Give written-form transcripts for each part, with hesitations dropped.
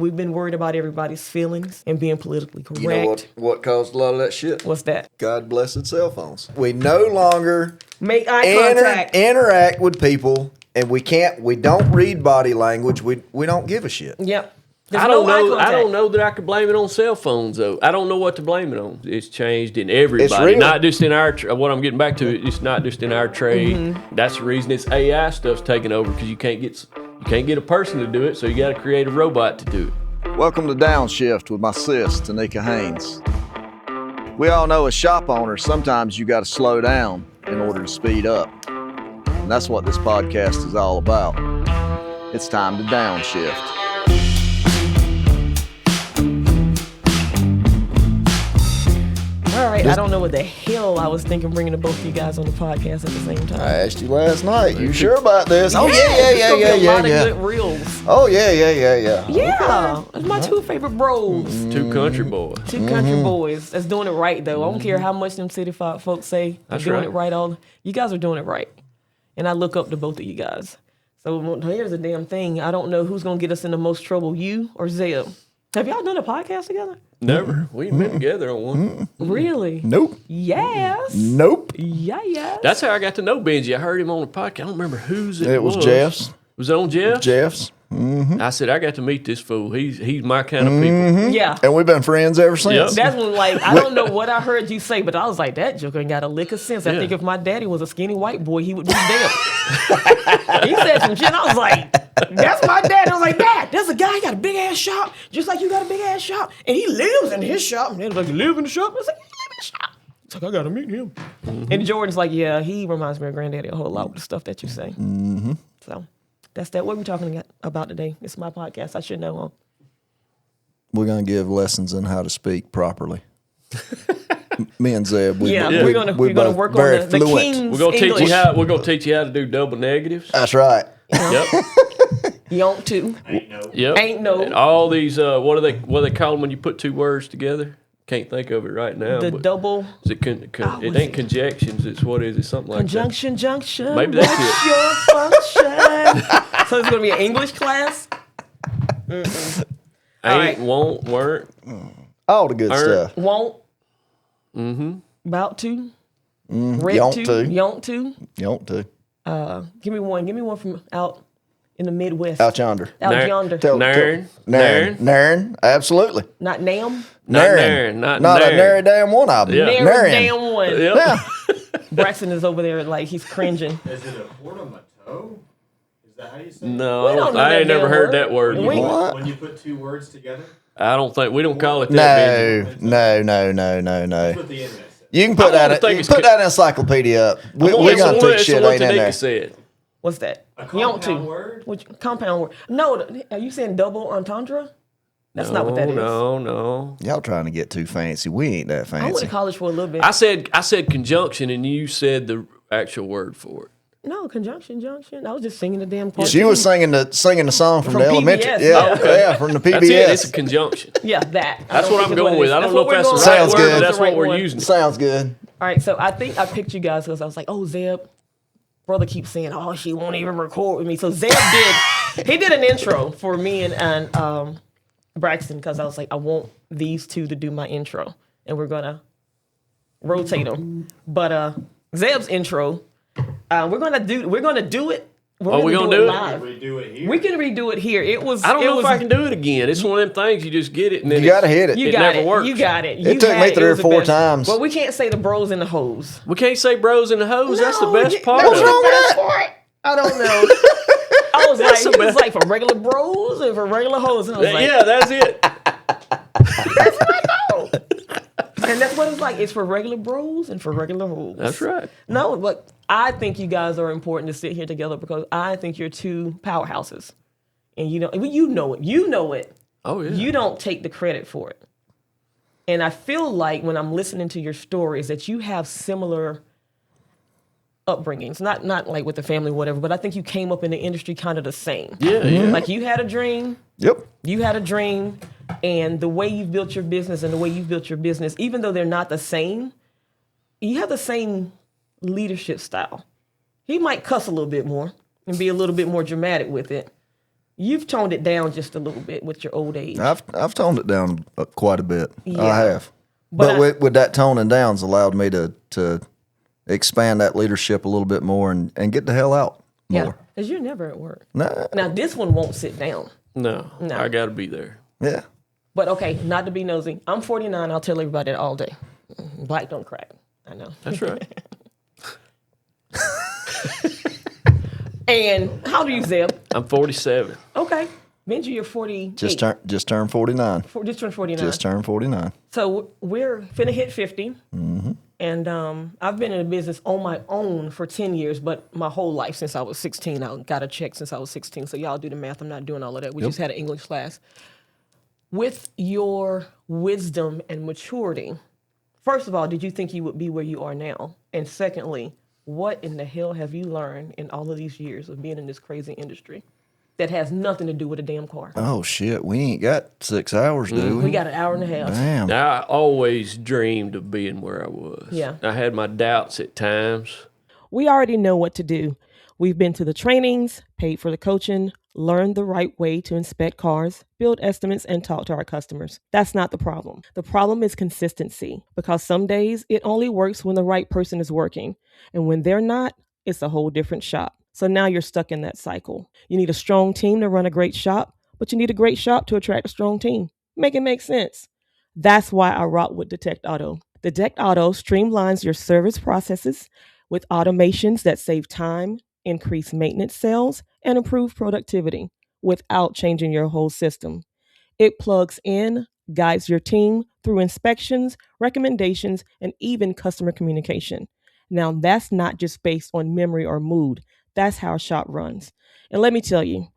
We've been worried about everybody's feelings and being politically correct. You know what caused a lot of that shit? What's that? God blessed cell phones. We no longer make eye contact, interact with people, and we don't read body language. We don't give a shit. Yep. I don't know that I could blame it on cell phones though. I don't know what to blame it on. It's changed in everybody, not just in our. What I'm getting back to, it's not just in our trade. Mm-hmm. That's the reason this AI stuff's taking over, because you can't get a person to do it, so you got to create a robot to do it. Welcome to Downshift with my sis, Tonnika Haynes. We all know as shop owners, sometimes you got to slow down in order to speed up. And that's what this podcast is all about. It's time to downshift. All right, I don't know what the hell I was thinking bringing the both of you guys on the podcast at the same time. I asked you last night. You sure about this? Oh, yeah. A lot of good reels. Oh, yeah. Yeah, okay. It's my two favorite bros. Two country boys. Two country boys that's doing it right, though. I don't care how much them city folks say they're doing it right. You guys are doing it right. And I look up to both of you guys. So here's the damn thing. I don't know who's going to get us in the most trouble, you or Zeb. Have y'all done a podcast together? Never. We ain't been together on one. Really? Nope. Yes. Nope. Yeah. That's how I got to know Benjie. I heard him on the podcast. I don't remember whose it was. Jeff's. Was it on Jeff? Jeff's. Mm-hmm. I said, I got to meet this fool. He's my kind of people. Yeah. And we've been friends ever since. Yep. That's when, I don't know what I heard you say, but I was like, that joker ain't got a lick of sense. I think if my daddy was a skinny white boy, he would be dead. He said some shit, and I was like, that's my dad. I was like, Dad, there's a guy, he got a big-ass shop, just like you got a big-ass shop, and he lives in his shop. And they was like, you live in the shop? I was like, he live in the shop. It's like, I got to meet him. Mm-hmm. And Jordan's like, yeah, he reminds me of granddaddy a whole lot with the stuff that you say. Mm-hmm. So that's that. What we're talking about today. It's my podcast. I should know, huh? We're going to give lessons on how to speak properly. Me and Zeb, we're gonna work on the King's We're gonna English. teach you how to do double negatives. That's right. Yep. You want to? Ain't no. And all these what do they call them when you put two words together? Can't think of it right now. The double. Is it it ain't conjunctions. It's what is it? Something like Conjunction, that. junction. Maybe that's what's your function? So it's gonna be an English class. Ain't, right. won't, weren't. All the good stuff. Won't. Mm-hmm. About to. Yont to. Yont to. Yont to. Give me one. Give me one from out in the Midwest. Out yonder. Out yonder. Nern. Absolutely. Not nam. Not a nary damn one of them. Yeah. Nary damn one. Yep. Yeah. Braxton is over there like he's cringing. Is it a portmanteau? Is that how you say it? No, I ain't never heard that word. When you put two words together? I don't think we don't call it that. No. That's what the internet said. You can put that encyclopedia up. We're gonna take shit ain't in there. Said. What's that? A compound word? Compound word. No, are you saying double entendre? That's not what that is. No. Y'all trying to get too fancy. We ain't that fancy. I went to college for a little bit. I said conjunction, and you said the actual word for it. No, conjunction, junction. I was just singing the damn part. She was singing the song from the elementary. PBS. Yeah, from the PBS. That's it. It's a conjunction. Yeah, that. That's what I'm going with. I don't know if that's the right word, but that's what we're using. Sounds good. All right, so I think I picked you guys because I was like, oh, Zeb. Brother keeps saying, oh, she won't even record with me. So Zeb did an intro for me and Braxton because I was like, I want these two to do my intro. And we're going to rotate them. But Zeb's intro... we're gonna do it. We're gonna do it live. Redo it here. We can redo it here. I don't know if I can do it again. It's one of them things you just get it and then you gotta hit it. It never works. You got it. It took me 3 or 4 times. Well, we can't say the bros and the hoes. We can't say bros and the hoes. That's the best part. What's wrong with that? I don't know. I was like, he was like for regular bros and for regular hoes. And I was like, yeah, that's it. That's what I know. And that's what it's like. It's for regular bros and for regular hoes. That's right. No, but I think you guys are important to sit here together because I think you're two powerhouses. And you know it. You know it. Oh, yeah. You don't take the credit for it. And I feel like when I'm listening to your stories that you have similar upbringings. Not like with the family, whatever, but I think you came up in the industry kind of the same. Yeah. Like you had a dream. Yep. You had a dream. And the way you've built your business and the way you've built your business, even though they're not the same, you have the same leadership style. He might cuss a little bit more and be a little bit more dramatic with it. You've toned it down just a little bit with your old age. I've toned it down quite a bit. Yeah. I have. But with that toning down's allowed me to expand that leadership a little bit more and get the hell out more. Yeah, because you're never at work. Nah. Now, this one won't sit down. No, I got to be there. Yeah. But okay, not to be nosy. I'm 49. I'll tell everybody that all day. Black don't crack. I know. That's right. And how do you, Zeb? I'm 47. Okay. Benjie, you're 48. Just turned 49. Just turned 49. Just turned 49. So we're finna hit 50. Mm-hmm. And I've been in the business on my own for 10 years, but my whole life since I was 16. I got a check since I was 16. So y'all do the math. I'm not doing all of that. We just had an English class. With your wisdom and maturity, first of all, did you think you would be where you are now? And secondly, what in the hell have you learned in all of these years of being in this crazy industry that has nothing to do with a damn car? Oh, shit. We ain't got 6 hours, do we? We got an hour and a half. Damn. Now, I always dreamed of being where I was. Yeah. I had my doubts at times. We already know what to do. We've been to the trainings, paid for the coaching, learned the right way to inspect cars, build estimates, and talk to our customers. That's not the problem. The problem is consistency, because some days it only works when the right person is working. And when they're not, it's a whole different shop. So now you're stuck in that cycle. You need a strong team to run a great shop, but you need a great shop to attract a strong team. Make it make sense. That's why I rock with Detect Auto. Detect Auto streamlines your service processes with automations that save time, increase maintenance sales, and improve productivity without changing your whole system. It plugs in, guides your team through inspections, recommendations, and even customer communication. Now, that's not just based on memory or mood. That's how a shop runs. And let me tell you,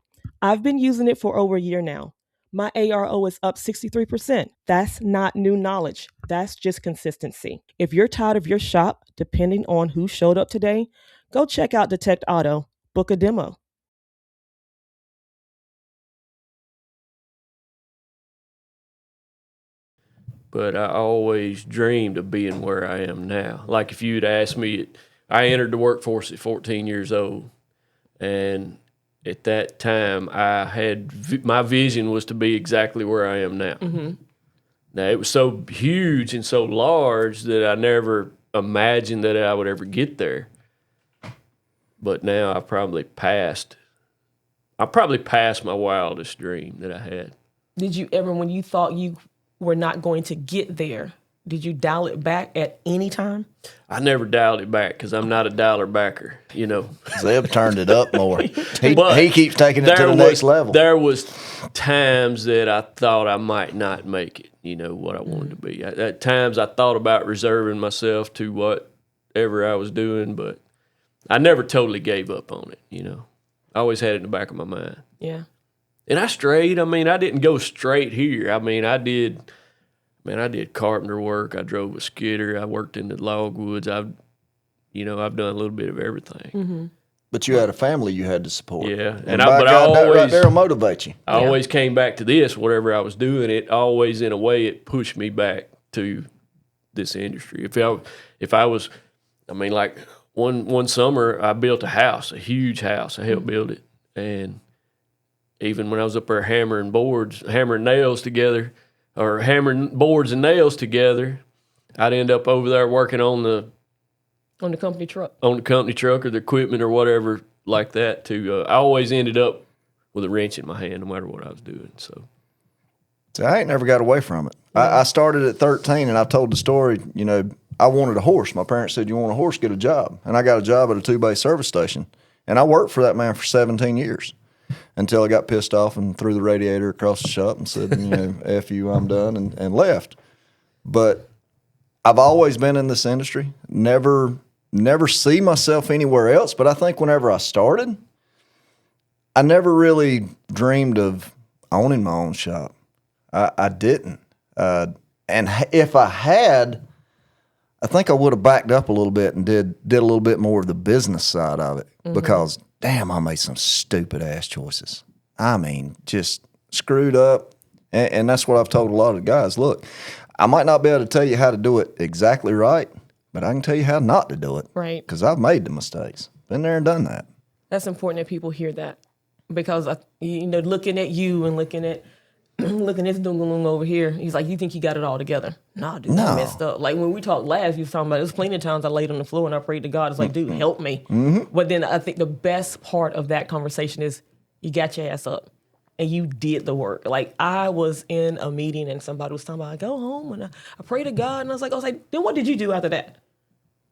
I've been using it for over a year now. My ARO is up 63%. That's not new knowledge. That's just consistency. If you're tired of your shop depending on who showed up today, go check out Detect Auto. Book a demo. But I always dreamed of being where I am now. Like if you'd asked me, I entered the workforce at 14 years old. And at that time, I had my vision was to be exactly where I am now. Mm-hmm. Now, it was so huge and so large that I never imagined that I would ever get there. But now I probably passed my wildest dream that I had. Did you ever, when you thought you were not going to get there, did you dial it back at any time? I never dialed it back because I'm not a dialer backer, you know. Zeb turned it up more. He keeps taking it to the next level. There was times that I thought I might not make it, you know, what I wanted to be. At times I thought about reserving myself to whatever I was doing, but I never totally gave up on it, you know. I always had it in the back of my mind. Yeah. And I strayed. I mean, I didn't go straight here. I mean, I did carpenter work. I drove a skidder. I worked in the logwoods. I've done a little bit of everything. Mm-hmm. But you had a family you had to support. Yeah. And by God, that right there will motivate you. I always came back to this, whatever I was doing. It always, in a way, it pushed me back to this industry. If I was, I mean, like one summer, I built a house, a huge house. I helped build it. And even when I was up there hammering boards and nails together, I'd end up over there working on the company truck. On the company truck or the equipment or whatever like that. I always ended up with a wrench in my hand no matter what I was doing. So I ain't never got away from it. I started at 13, and I've told the story, you know, I wanted a horse. My parents said, you want a horse, get a job. And I got a job at a 2-bay service station. And I worked for that man for 17 years. Until I got pissed off and threw the radiator across the shop and said, you know, F you, I'm done, and left. But I've always been in this industry, never see myself anywhere else. But I think whenever I started, I never really dreamed of owning my own shop. I didn't. And if I had, I think I would have backed up a little bit and did a little bit more of the business side of it. Mm-hmm. Because damn, I made some stupid ass choices. I mean, just screwed up. And that's what I've told a lot of the guys. Look, I might not be able to tell you how to do it exactly right, but I can tell you how not to do it. Right. Because I've made the mistakes. Been there and done that. That's important that people hear that. because looking at you and looking at this dungalung over here, he's like, you think you got it all together? Nah, dude, I messed up. Like when we talked last, you was talking about, there's plenty of times I laid on the floor and I prayed to God. It's like, dude, help me. But then I think the best part of that conversation is you got your ass up and you did the work. Like I was in a meeting and somebody was talking about, I go home and I pray to God, and I was like, then what did you do after that?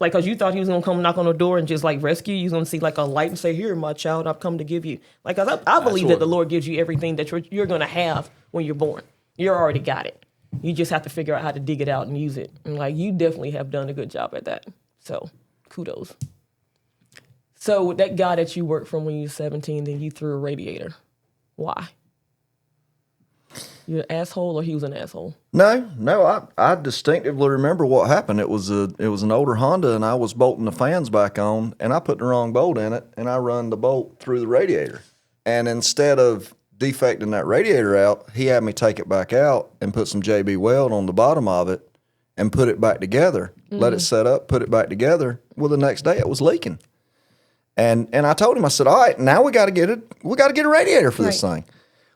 Like, because you thought he was going to come knock on the door and just, like, rescue you. He was going to see, like, a light and say, here, my child, I've come to give you. Like, I believe that the Lord gives you everything that you're going to have when you're born. You already got it. You just have to figure out how to dig it out and use it. And, like, you definitely have done a good job at that. So, kudos. So, that guy that you worked from when you were 17, then you threw a radiator. Why? You an asshole, or he was an asshole? No. I distinctively remember what happened. It was an older Honda, and I was bolting the fans back on, and I put the wrong bolt in it, and I run the bolt through the radiator. And instead of defecting that radiator out, he had me take it back out and put some JB Weld on the bottom of it and put it back together. Let it set up, put it back together. Well, the next day it was leaking. And I told him, I said, all right, now we got to get a radiator for this thing.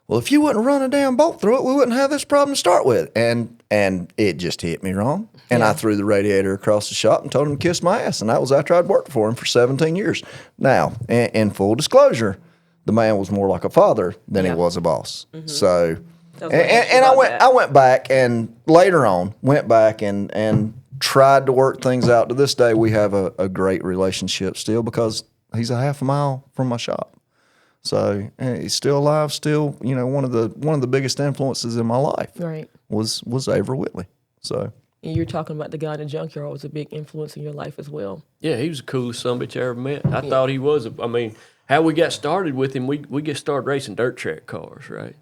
Well, if you wouldn't run a damn bolt through it, we wouldn't have this problem to start with. And it just hit me wrong. And I threw the radiator across the shop and told him to kiss my ass. And that was after I'd worked for him for 17 years. Now, in full disclosure, the man was more like a father than he was a boss. So, and I went back and later on went back and tried to work things out. To this day, we have a great relationship still because he's a half a mile from my shop. So he's still alive. Still, one of the biggest influences in my life was Avery Whitley. So, and you're talking about the guy in the junkyard was a big influence in your life as well. Yeah, he was the coolest sumbitch I ever met. I thought he was. How we got started with him, we get started racing dirt track cars, right?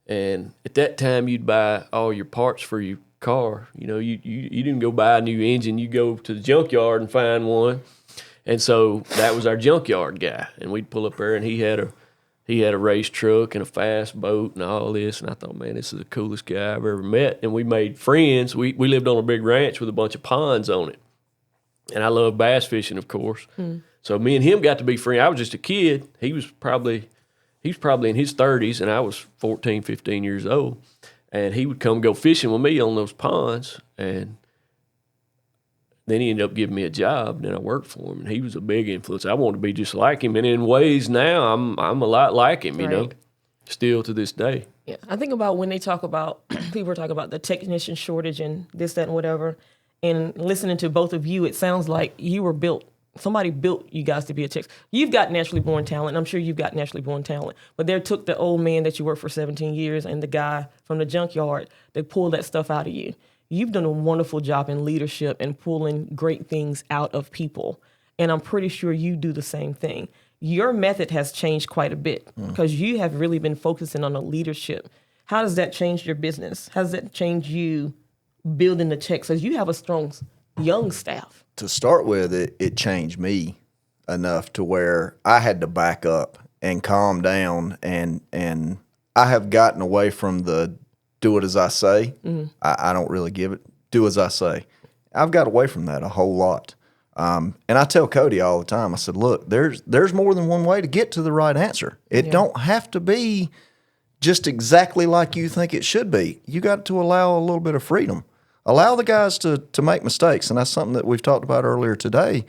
And at that time, you'd buy all your parts for your car. You didn't go buy a new engine. You go to the junkyard and find one. And so that was our junkyard guy, and we'd pull up there, and he had a race truck and a fast boat and all this, and I thought, man, this is the coolest guy I've ever met. And we made friends. We lived on a big ranch with a bunch of ponds on it, and I love bass fishing, of course. So me and him got to be friends. I was just a kid. He was probably in his 30s, and I was 14, 15 years old, and he would come go fishing with me on those ponds, and then he ended up giving me a job, and then I worked for him, and he was a big influence. I wanted to be just like him, and in ways now, I'm a lot like him, still to this day. Yeah, I think about when they talk about, people are talking about the technician shortage and this, that, and whatever, and listening to both of you, it sounds like you were built. Somebody built you guys to be a tech. You've got naturally born talent. I'm sure you've got naturally born talent. But they took the old man that you worked for 17 years and the guy from the junkyard, they pulled that stuff out of you. You've done a wonderful job in leadership and pulling great things out of people. And I'm pretty sure you do the same thing. Your method has changed quite a bit because you have really been focusing on the leadership. How does that change your business? How does that change you building the tech? Because you have a strong young staff. To start with, it changed me enough to where I had to back up and calm down. And I have gotten away from the do it as I say. I don't really give it. Do as I say. I've got away from that a whole lot. And I tell Cody all the time, I said, look, there's more than one way to get to the right answer. It don't have to be just exactly like you think it should be. You got to allow a little bit of freedom. Allow the guys to make mistakes. And that's something that we've talked about earlier today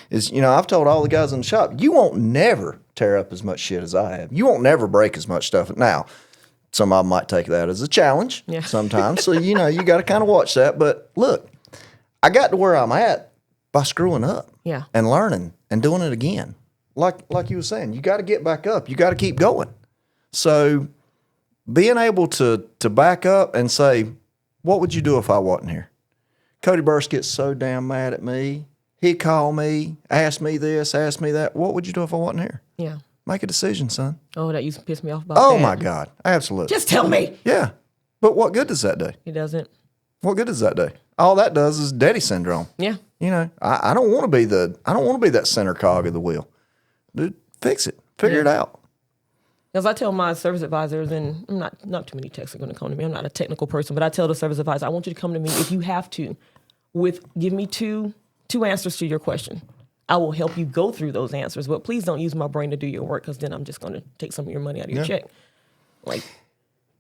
is, I've told all the guys in the shop, you won't never tear up as much shit as I have. You won't never break as much stuff. Now, some of them might take that as a challenge sometimes. So, you got to kind of watch that. But look, I got to where I'm at by screwing up and learning and doing it again. Like you were saying, you got to get back up. You got to keep going. So being able to back up and say, what would you do if I wasn't here? Cody Burris gets so damn mad at me. He'd call me, ask me this, ask me that. What would you do if I wasn't here? Yeah. Make a decision, son. Oh, that used to piss me off about Oh, that. my God. Absolutely. Just tell me. Yeah. But what good does that do? It doesn't. What good does that do? All that does is daddy syndrome. Yeah. I don't want to be that center cog of the wheel. Dude, fix it. Figure it out. As I tell my service advisors, and I'm not too many techs are going to come to me. I'm not a technical person, but I tell the service advisor, I want you to come to me if you have to, give me two answers to your question. I will help you go through those answers, but please don't use my brain to do your work, because then I'm just going to take some of your money out of your check. Like,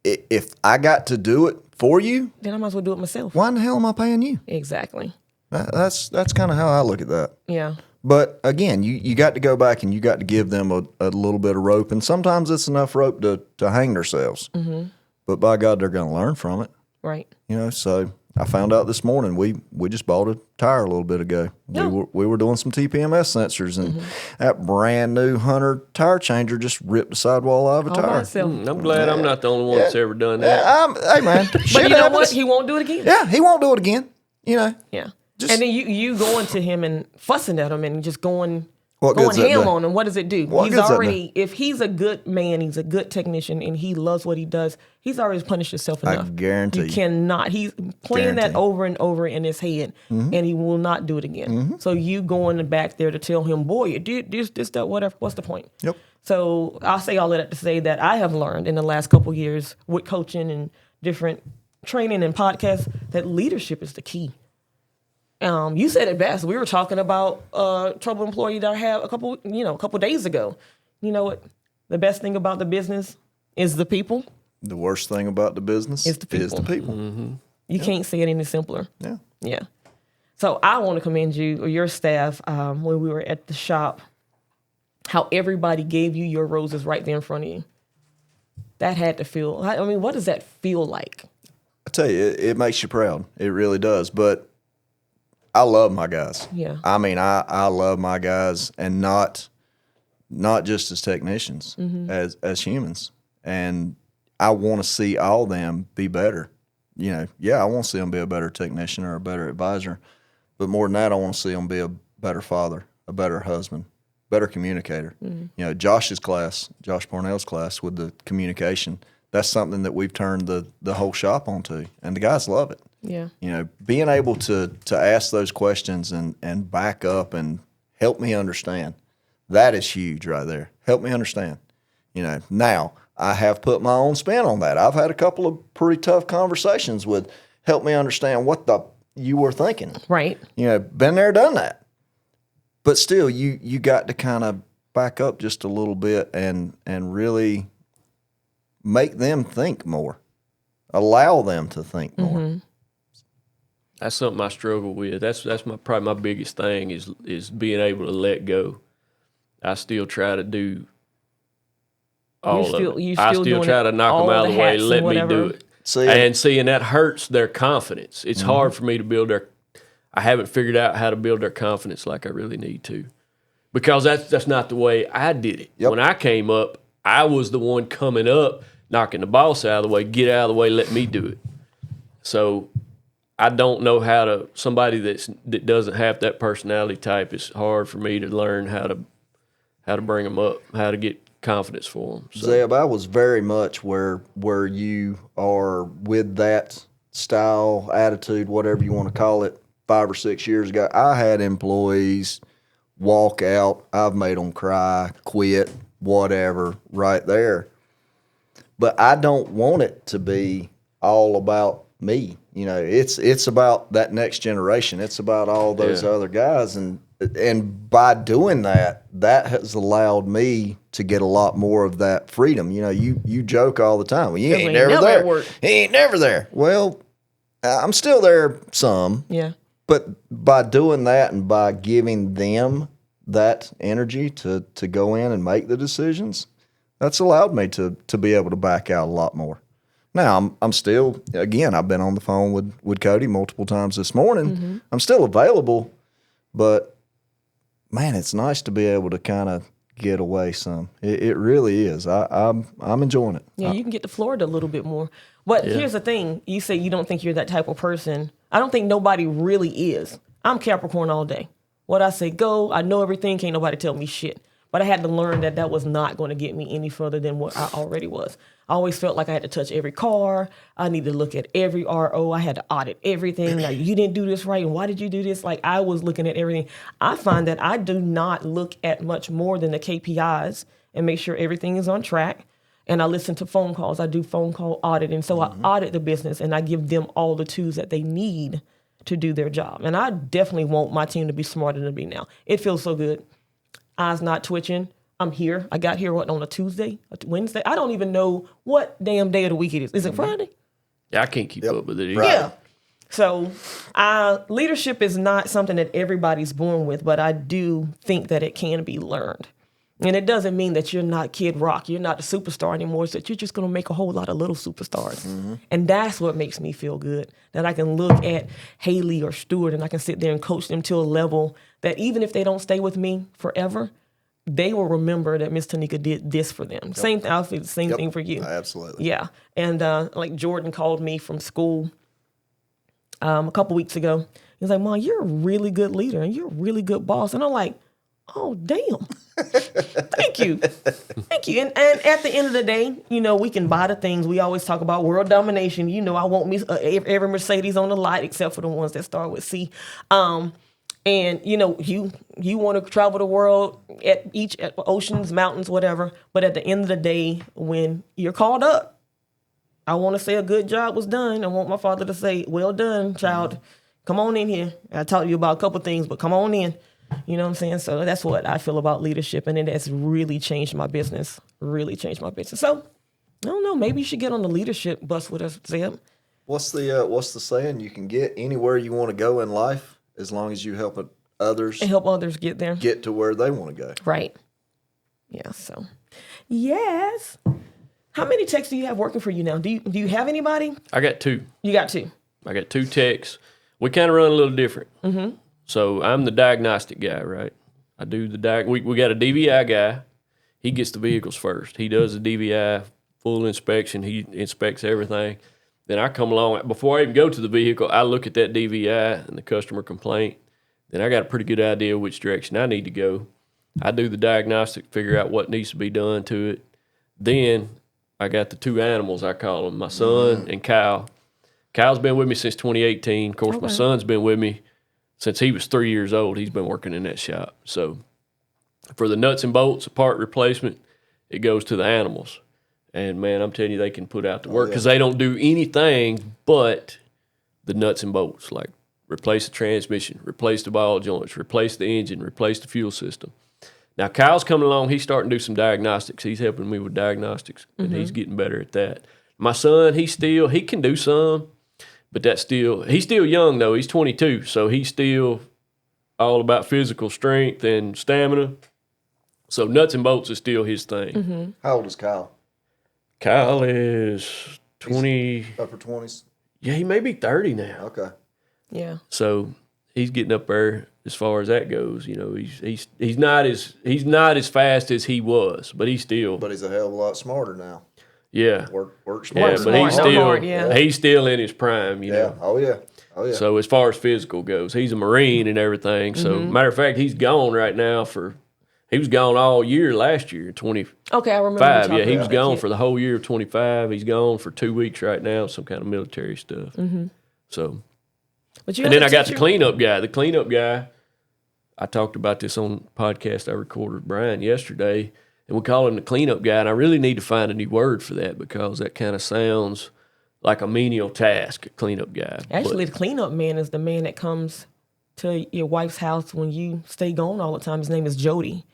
if I got to do it for you, then I might as well do it myself. Why in the hell am I paying you? Exactly. That's kind of how I look at that. Yeah. But again, you got to go back and you got to give them a little bit of rope, and sometimes it's enough rope to hang themselves. Mm-hmm. But by God, they're going to learn from it. Right. So I found out this morning we just bought a tire a little bit ago. Yeah. We were doing some TPMS sensors, and that brand new Hunter tire changer just ripped the sidewall out of a tire. I'm glad I'm not the only one that's ever done that. Hey man, but you know what? He won't do it again. Yeah, he won't do it again. Yeah. And then you going to him and fussing at him and just going What ham on him, what does it do? What He's already, if he's a good man, he's a good technician, and he loves what he does, he's already punished himself enough. I guarantee you cannot. He's playing that over and over in his head, Mm-hmm. and he will not do it again. Mm-hmm. So you going back there to tell him, boy, you did this, that, whatever. What's the point? Yep. So I'll say all of that to say that I have learned in the last couple of years with coaching and different training and podcasts that leadership is the key. You said it best. We were talking about a trouble employee that I had a couple days ago. You know what? The best thing about the business is the people. The worst thing about the business is the people. Mm-hmm. You can't say it any simpler. Yeah. Yeah. So I want to commend you or your staff when we were at the shop, how everybody gave you your roses right there in front of you. That had to feel, I mean, what does that feel like? I tell you, it makes you proud. It really does. But I love my guys. Yeah. I mean, I love my guys, and not just as technicians, as humans. And I want to see all of them be better. I want to see them be a better technician or a better advisor. But more than that, I want to see them be a better father, a better husband, better communicator. Mm-hmm. Josh Parnell's class with the communication, that's something that we've turned the whole shop onto, and the guys love it. Yeah. Being able to ask those questions and back up and help me understand, that is huge right there. Help me understand. Now I have put my own spin on that. I've had a couple of pretty tough conversations with help me understand what you were thinking. Right. Been there, done that. But still, you got to kind of back up just a little bit and really make them think more. Allow them to think more. Mm-hmm. That's something I struggle with. That's probably my biggest thing is being able to let go. I still try to do all of it. I still try to knock them out of the way, let me do it. And that hurts their confidence. It's hard for me to build I haven't figured out how to build their confidence like I really need to. Because that's not the way I did it. Yep. When I came up, I was the one coming up, knocking the boss out of the way, get out of the way, let me do it. So I don't know how to, somebody that doesn't have that personality type, it's hard for me to learn how to bring them up, how to get confidence for them. So. Zeb, I was very much where you are with that style, attitude, whatever you want to call it, 5 or 6 years ago. I had employees walk out, I've made them cry, quit, whatever, right there. But I don't want it to be all about me. It's about that next generation. It's about all those other guys, and by doing that has allowed me to get a lot more of that freedom. You joke all the time. Well, you ain't never there. He ain't never there. Well, I'm still there some. Yeah. But by doing that and by giving them that energy to go in and make the decisions, that's allowed me to be able to back out a lot more. Now, I'm still, again, I've been on the phone with Cody multiple times this morning. Mm-hmm. I'm still available, but, man, it's nice to be able to kind of get away some. It really is. I'm enjoying it. Yeah, you can get to Florida a little bit more. But here's the thing. You say you don't think you're that type of person. I don't think nobody really is. I'm Capricorn all day. What I say, go. I know everything. Can't nobody tell me shit. But I had to learn that was not going to get me any further than what I already was. I always felt like I had to touch every car. I needed to look at every RO. I had to audit everything. Like, you didn't do this right, and why did you do this? Like, I was looking at everything. I find that I do not look at much more than the KPIs and make sure everything is on track. And I listen to phone calls. I do phone call auditing. So I audit the business, and I give them all the tools that they need to do their job. And I definitely want my team to be smarter than me now. It feels so good. Eyes not twitching. I'm here. I got here, on a Tuesday, a Wednesday? I don't even know what damn day of the week it is. Is it Friday? Yeah, I can't keep up with it either. Yeah. So leadership is not something that everybody's born with, but I do think that it can be learned. And it doesn't mean that you're not Kid Rock. You're not a superstar anymore. It's that you're just going to make a whole lot of little superstars. And that's what makes me feel good, that I can look at Haley or Stuart and I can sit there and coach them to a level that even if they don't stay with me forever, they will remember that Miss Tonnika did this for them. Yep. Same outfit, same thing for you. Absolutely. Yeah. And like Jordan called me from school a couple weeks ago. He was like, Mom, you're a really good leader and you're a really good boss. And I'm like, oh, damn. Thank you. Thank you. And at the end of the day, we can buy the things. We always talk about world domination. I want me every Mercedes on the lot except for the ones that start with C. And, you want to travel the world at oceans, mountains, whatever. But at the end of the day, when you're called up, I want to say a good job was done. I want my father to say, well done, child. Come on in here. I talked to you about a couple things, but come on in. You know what I'm saying? So that's what I feel about leadership. And it has really changed my business. So, I don't know. Maybe you should get on the leadership bus with us, Zeb. What's the saying? You can get anywhere you want to go in life as long as you help others. And help others get there. Get to where they want to go. Right. Yeah, so. Yes. How many techs do you have working for you now? Do you have anybody? I got 2. You got 2. I got 2 techs. We kind of run a little different. Mm-hmm. So I'm the diagnostic guy, right? I do the we got a DVI guy. He gets the vehicles first. He does the DVI, full inspection. He inspects everything. Then I come along. Before I even go to the vehicle, I look at that DVI and the customer complaint. Then I got a pretty good idea which direction I need to go. I do the diagnostic, figure out what needs to be done to it. Then I got the 2 animals, I call them, my son and Kyle. Kyle's been with me since 2018. Of course, my son's been with me since he was 3 years old. He's been working in that shop. So for the nuts and bolts, part replacement, it goes to the animals. And, man, I'm telling you, they can put out the work because they don't do anything but the nuts and bolts, like replace the transmission, replace the ball joints, replace the engine, replace the fuel system. Now, Kyle's coming along. He's starting to do some diagnostics. He's helping me with diagnostics, and he's getting better at that. My son, he can do some, but he's still young, though. He's 22, so he's still all about physical strength and stamina. So nuts and bolts is still his thing. Mm-hmm. How old is Kyle? Kyle is 20. Upper 20s? Yeah, he may be 30 now. Okay. Yeah. So he's getting up there as far as that goes. He's not as fast as he was, but he's still. But he's a hell of a lot smarter now. Yeah. Work Yeah, smarter. but he's still in his prime, you know. Oh yeah. So as far as physical goes, he's a Marine and everything. So matter of fact, he's gone right now he was gone all year last year, 25. Okay, I remember. Yeah, he was gone for the whole year of 25. He's gone for 2 weeks right now, some kind of military stuff. Mm-hmm. So, and then I got the cleanup guy. The cleanup guy, I talked about this on the podcast I recorded with Brian yesterday, and we call him the cleanup guy. And I really need to find a new word for that because that kind of sounds like a menial task, cleanup guy. Actually, the cleanup man is the man that comes to your wife's house when you stay gone all the time. His name is Jody.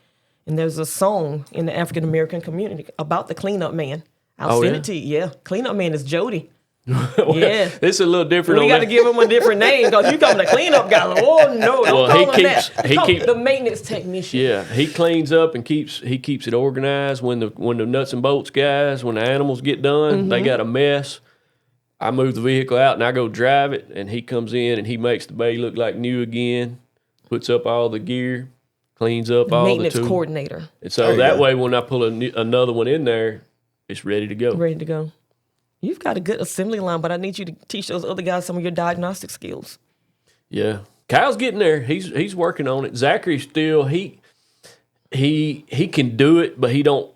And there's a song in the African-American community about the cleanup man. I'll send it to you. Yeah, cleanup man is Jody. Yeah. It's a little different. We got to give him a different name because you call him the cleanup guy. Oh, no, don't call him that. He keeps the maintenance technician. Yeah, he cleans up and keeps it organized. When the nuts and bolts guys, when the animals get done, they got a mess. I move the vehicle out and I go drive it, and he comes in and he makes the bay look like new again, puts up all the gear, cleans up all the tools. Maintenance coordinator. And so that way when I pull another one in there, it's ready to go. Ready to go. You've got a good assembly line, but I need you to teach those other guys some of your diagnostic skills. Yeah. Kyle's getting there. He's working on it. Zachary still, he can do it, but he don't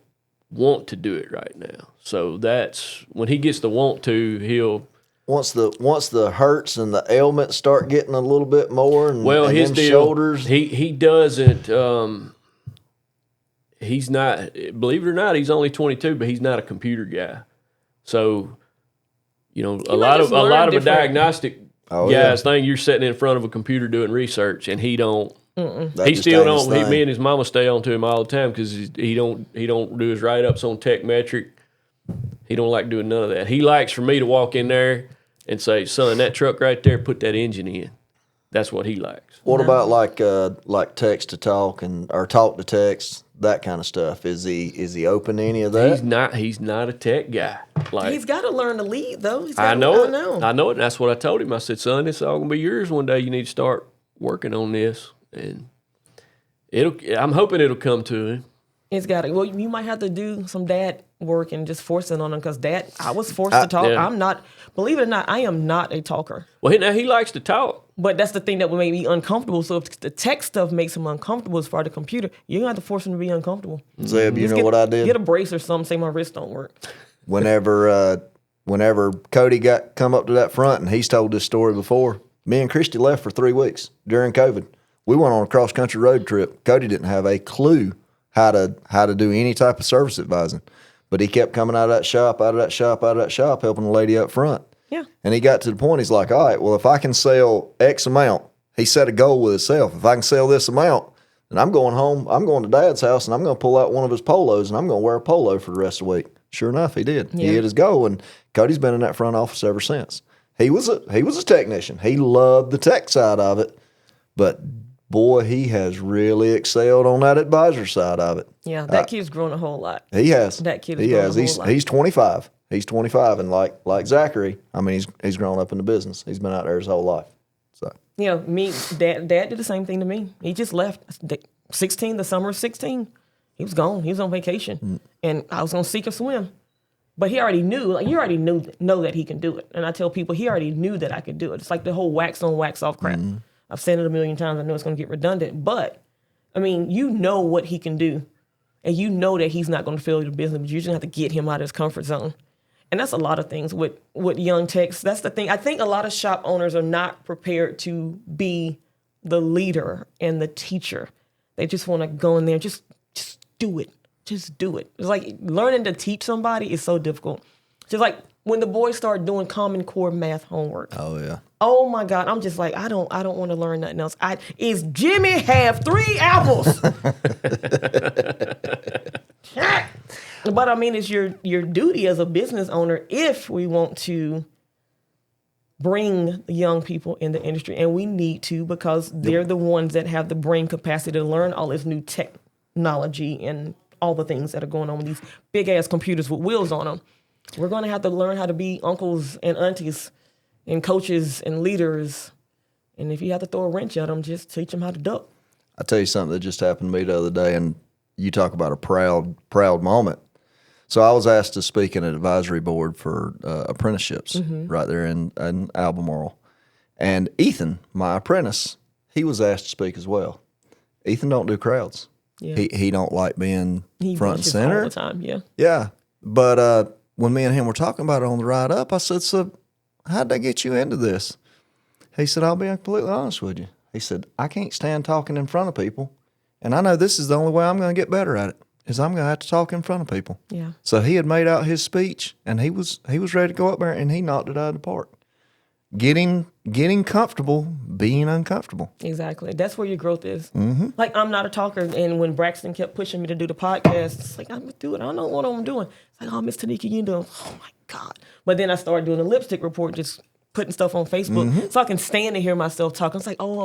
want to do it right now. So that's when he gets the want to, he'll once the hurts and the ailments start getting a little bit more and his shoulders. He doesn't he's not, believe it or not, he's only 22, but he's not a computer guy. So, a lot of a diagnostic Guys think you're sitting in front of a computer doing research, and he don't. He still don't. Me and his mama stay on to him all the time because he don't do his write ups on tech metric. He don't like doing none of that. He likes for me to walk in there and say, "Son, that truck right there, put that engine in." That's what he likes. What about like text to talk or talk to text, that kind of stuff? Is he open to any of that? He's not a tech guy. Like, he's got to learn to lead, though. I know it. And that's what I told him. I said, "Son, it's all gonna be yours one day. You need to start working on this." And I'm hoping it'll come to him. It's got to. Well, you might have to do some dad work and just force it on him because I was forced to talk. Yeah. I'm not, believe it or not, I am not a talker. Well, now he likes to talk. But that's the thing that would make me uncomfortable. So if the tech stuff makes him uncomfortable as far as the computer, you're going to have to force him to be uncomfortable. Zeb, you know what I did? Get a brace or something, say my wrist don't work. Whenever Cody come up to that front, and he's told this story before, me and Christy left for 3 weeks during COVID. We went on a cross-country road trip. Cody didn't have a clue how to do any type of service advising. But he kept coming out of that shop, helping the lady up front. Yeah. And he got to the point, he's like, all right, well, if I can sell X amount, he set a goal with himself. If I can sell this amount, then I'm going home, I'm going to Dad's house, and I'm going to pull out one of his polos, and I'm going to wear a polo for the rest of the week. Sure enough, he did. Yeah. He hit his goal, and Cody's been in that front office ever since. He was a technician. He loved the tech side of it, but boy, he has really excelled on that advisor side of it. Yeah, that kid's grown a whole lot. He has. That kid has grown a whole lot. He's 25. He's 25, and like Zachary, I mean, he's grown up in the business. He's been out there his whole life. So Dad did the same thing to me. He just left. 16, the summer of 16, he was gone. He was on vacation, and I was gonna sink or swim. But he already knew. Like, you already know that he can do it. And I tell people he already knew that I could do it. It's like the whole wax on, wax off crap. Mm-hmm. I've said it a million times. I know it's going to get redundant, but I mean, you know what he can do, and you know that he's not going to fail your business. But you just have to get him out of his comfort zone, and that's a lot of things with young techs. That's the thing. I think a lot of shop owners are not prepared to be the leader and the teacher. They just want to go in there and just do it. Just do it. It's like learning to teach somebody is so difficult. Just like when the boys start doing Common Core math homework. Oh yeah. Oh my God! I'm just like I don't want to learn nothing else. Is Jimmy have 3 apples? But I mean, it's your duty as a business owner if we want to bring young people in the industry, and we need to because they're the ones that have the brain capacity to learn all this new technology and all the things that are going on with these big ass computers with wheels on them. We're going to have to learn how to be uncles and aunties and coaches and leaders. And if you have to throw a wrench at them, just teach them how to duck. I'll tell you something that just happened to me the other day, and you talk about a proud moment. So I was asked to speak in an advisory board for apprenticeships right there in Albemarle. And Ethan, my apprentice, he was asked to speak as well. Ethan don't do crowds. Yeah. He don't like being front and center. All the time, yeah. Yeah. But when me and him were talking about it on the ride up, I said, so how'd that get you into this? He said, I'll be completely honest with you. He said, I can't stand talking in front of people. And I know this is the only way I'm going to get better at it, is I'm going to have to talk in front of people. Yeah. So he had made out his speech, and he was ready to go up there, and he knocked it out of the park. Getting comfortable, being uncomfortable. Exactly. That's where your growth is. Mm-hmm. Like, I'm not a talker, and when Braxton kept pushing me to do the podcast, it's like, I'm going to do it. I don't know what I'm doing. It's like, oh, Miss Tonnika, you doing? Oh, my God. But then I started doing a lipstick report, just putting stuff on Facebook, so I can stand and hear myself talk. It's like, oh,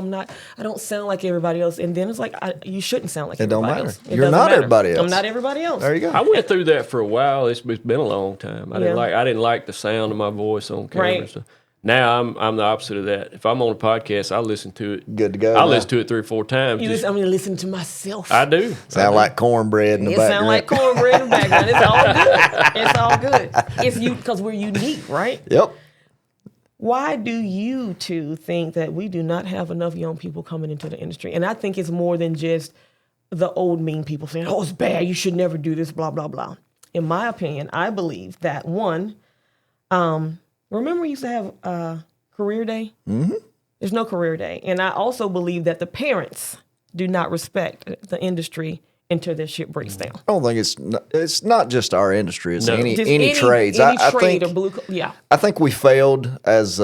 I don't sound like everybody else. And then it's like, you shouldn't sound like everybody else. You're not everybody else. I'm not everybody else. There you go. I went through that for a while. It's been a long time. I didn't like the sound of my voice on camera. Right. So now I'm the opposite of that. If I'm on a podcast, I listen to it. Good to go. I listen to it 3 or 4 times. I'm going to listen to myself. I do. Sound like cornbread in the background. It sound like cornbread in the background. It's all good. It's all good. It's you because we're unique, right? Yep. Why do you two think that we do not have enough young people coming into the industry? And I think it's more than just the old mean people saying, oh, it's bad, you should never do this, blah, blah, blah. In my opinion, I believe that, one, remember we used to have career day? Mm-hmm. There's no career day. And I also believe that the parents do not respect the industry until their shit breaks down. I don't think it's not just our industry. It's any trades. Any I trade think, or blue. Yeah. I think we failed as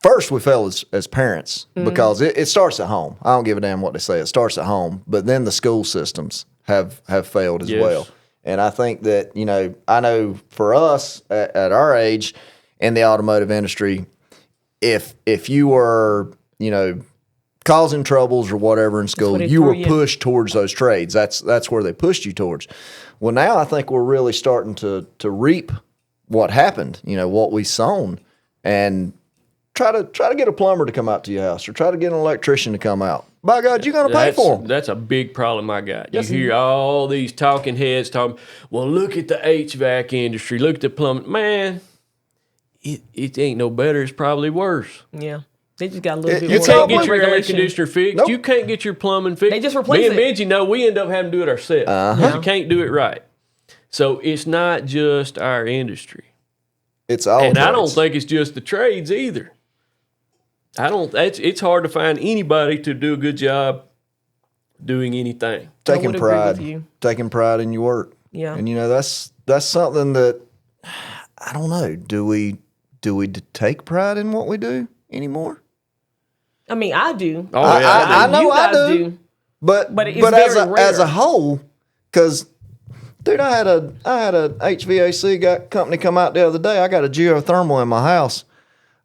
first we fail as parents because it starts at home. I don't give a damn what they say. It starts at home, but then the school systems have failed as well. And I think that, I know for us at our age in the automotive industry, if you were, causing troubles or whatever in school, you were pushed towards those trades. That's where they pushed you towards. Well, now I think we're really starting to reap what happened, what we sown, and try to get a plumber to come out to your house or try to get an electrician to come out. By God, you're going to pay for them. That's a big problem I got. You hear all these talking heads talking, well, look at the HVAC industry, look at the plumbing. Man, it ain't no better. It's probably worse. Yeah. They just got a little bit You more can't get your air regulation. conditioner fixed. Nope. You can't get your plumbing fixed. They just replace it. Me and Benjie know we end up having to do it ourselves. Uh-huh. You can't do it right. So it's not just our industry. It's all And trades. I don't think it's just the trades either. It's hard to find anybody to do a good job doing anything. Taking agree pride. with you. Taking pride in your work. Yeah. And that's something that I don't know. Do we take pride in what we do anymore? I mean, I do. Oh, yeah, I know You I guys do. But it's as very rare. as a whole, because dude, I had a HVAC company come out the other day. I got a geothermal in my house.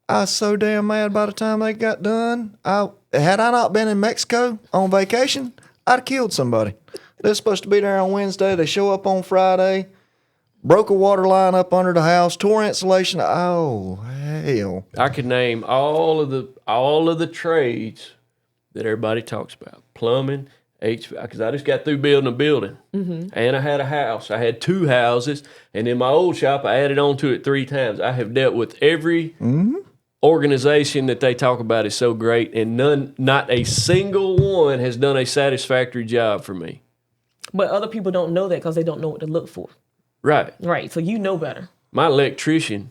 I was so damn mad by the time they got done. Had I not been in Mexico on vacation, I'd have killed somebody. They're supposed to be there on Wednesday. They show up on Friday, broke a water line up under the house, tore insulation. Oh hell! I could name all of the trades that everybody talks about: plumbing, HVAC. Because I just got through building a building, and I had a house. I had 2 houses, and in my old shop, I added on to it 3 times. I have dealt with every organization that they talk about is so great, and not a single one has done a satisfactory job for me. But other people don't know that because they don't know what to look for. Right. Right. So you know better. My electrician,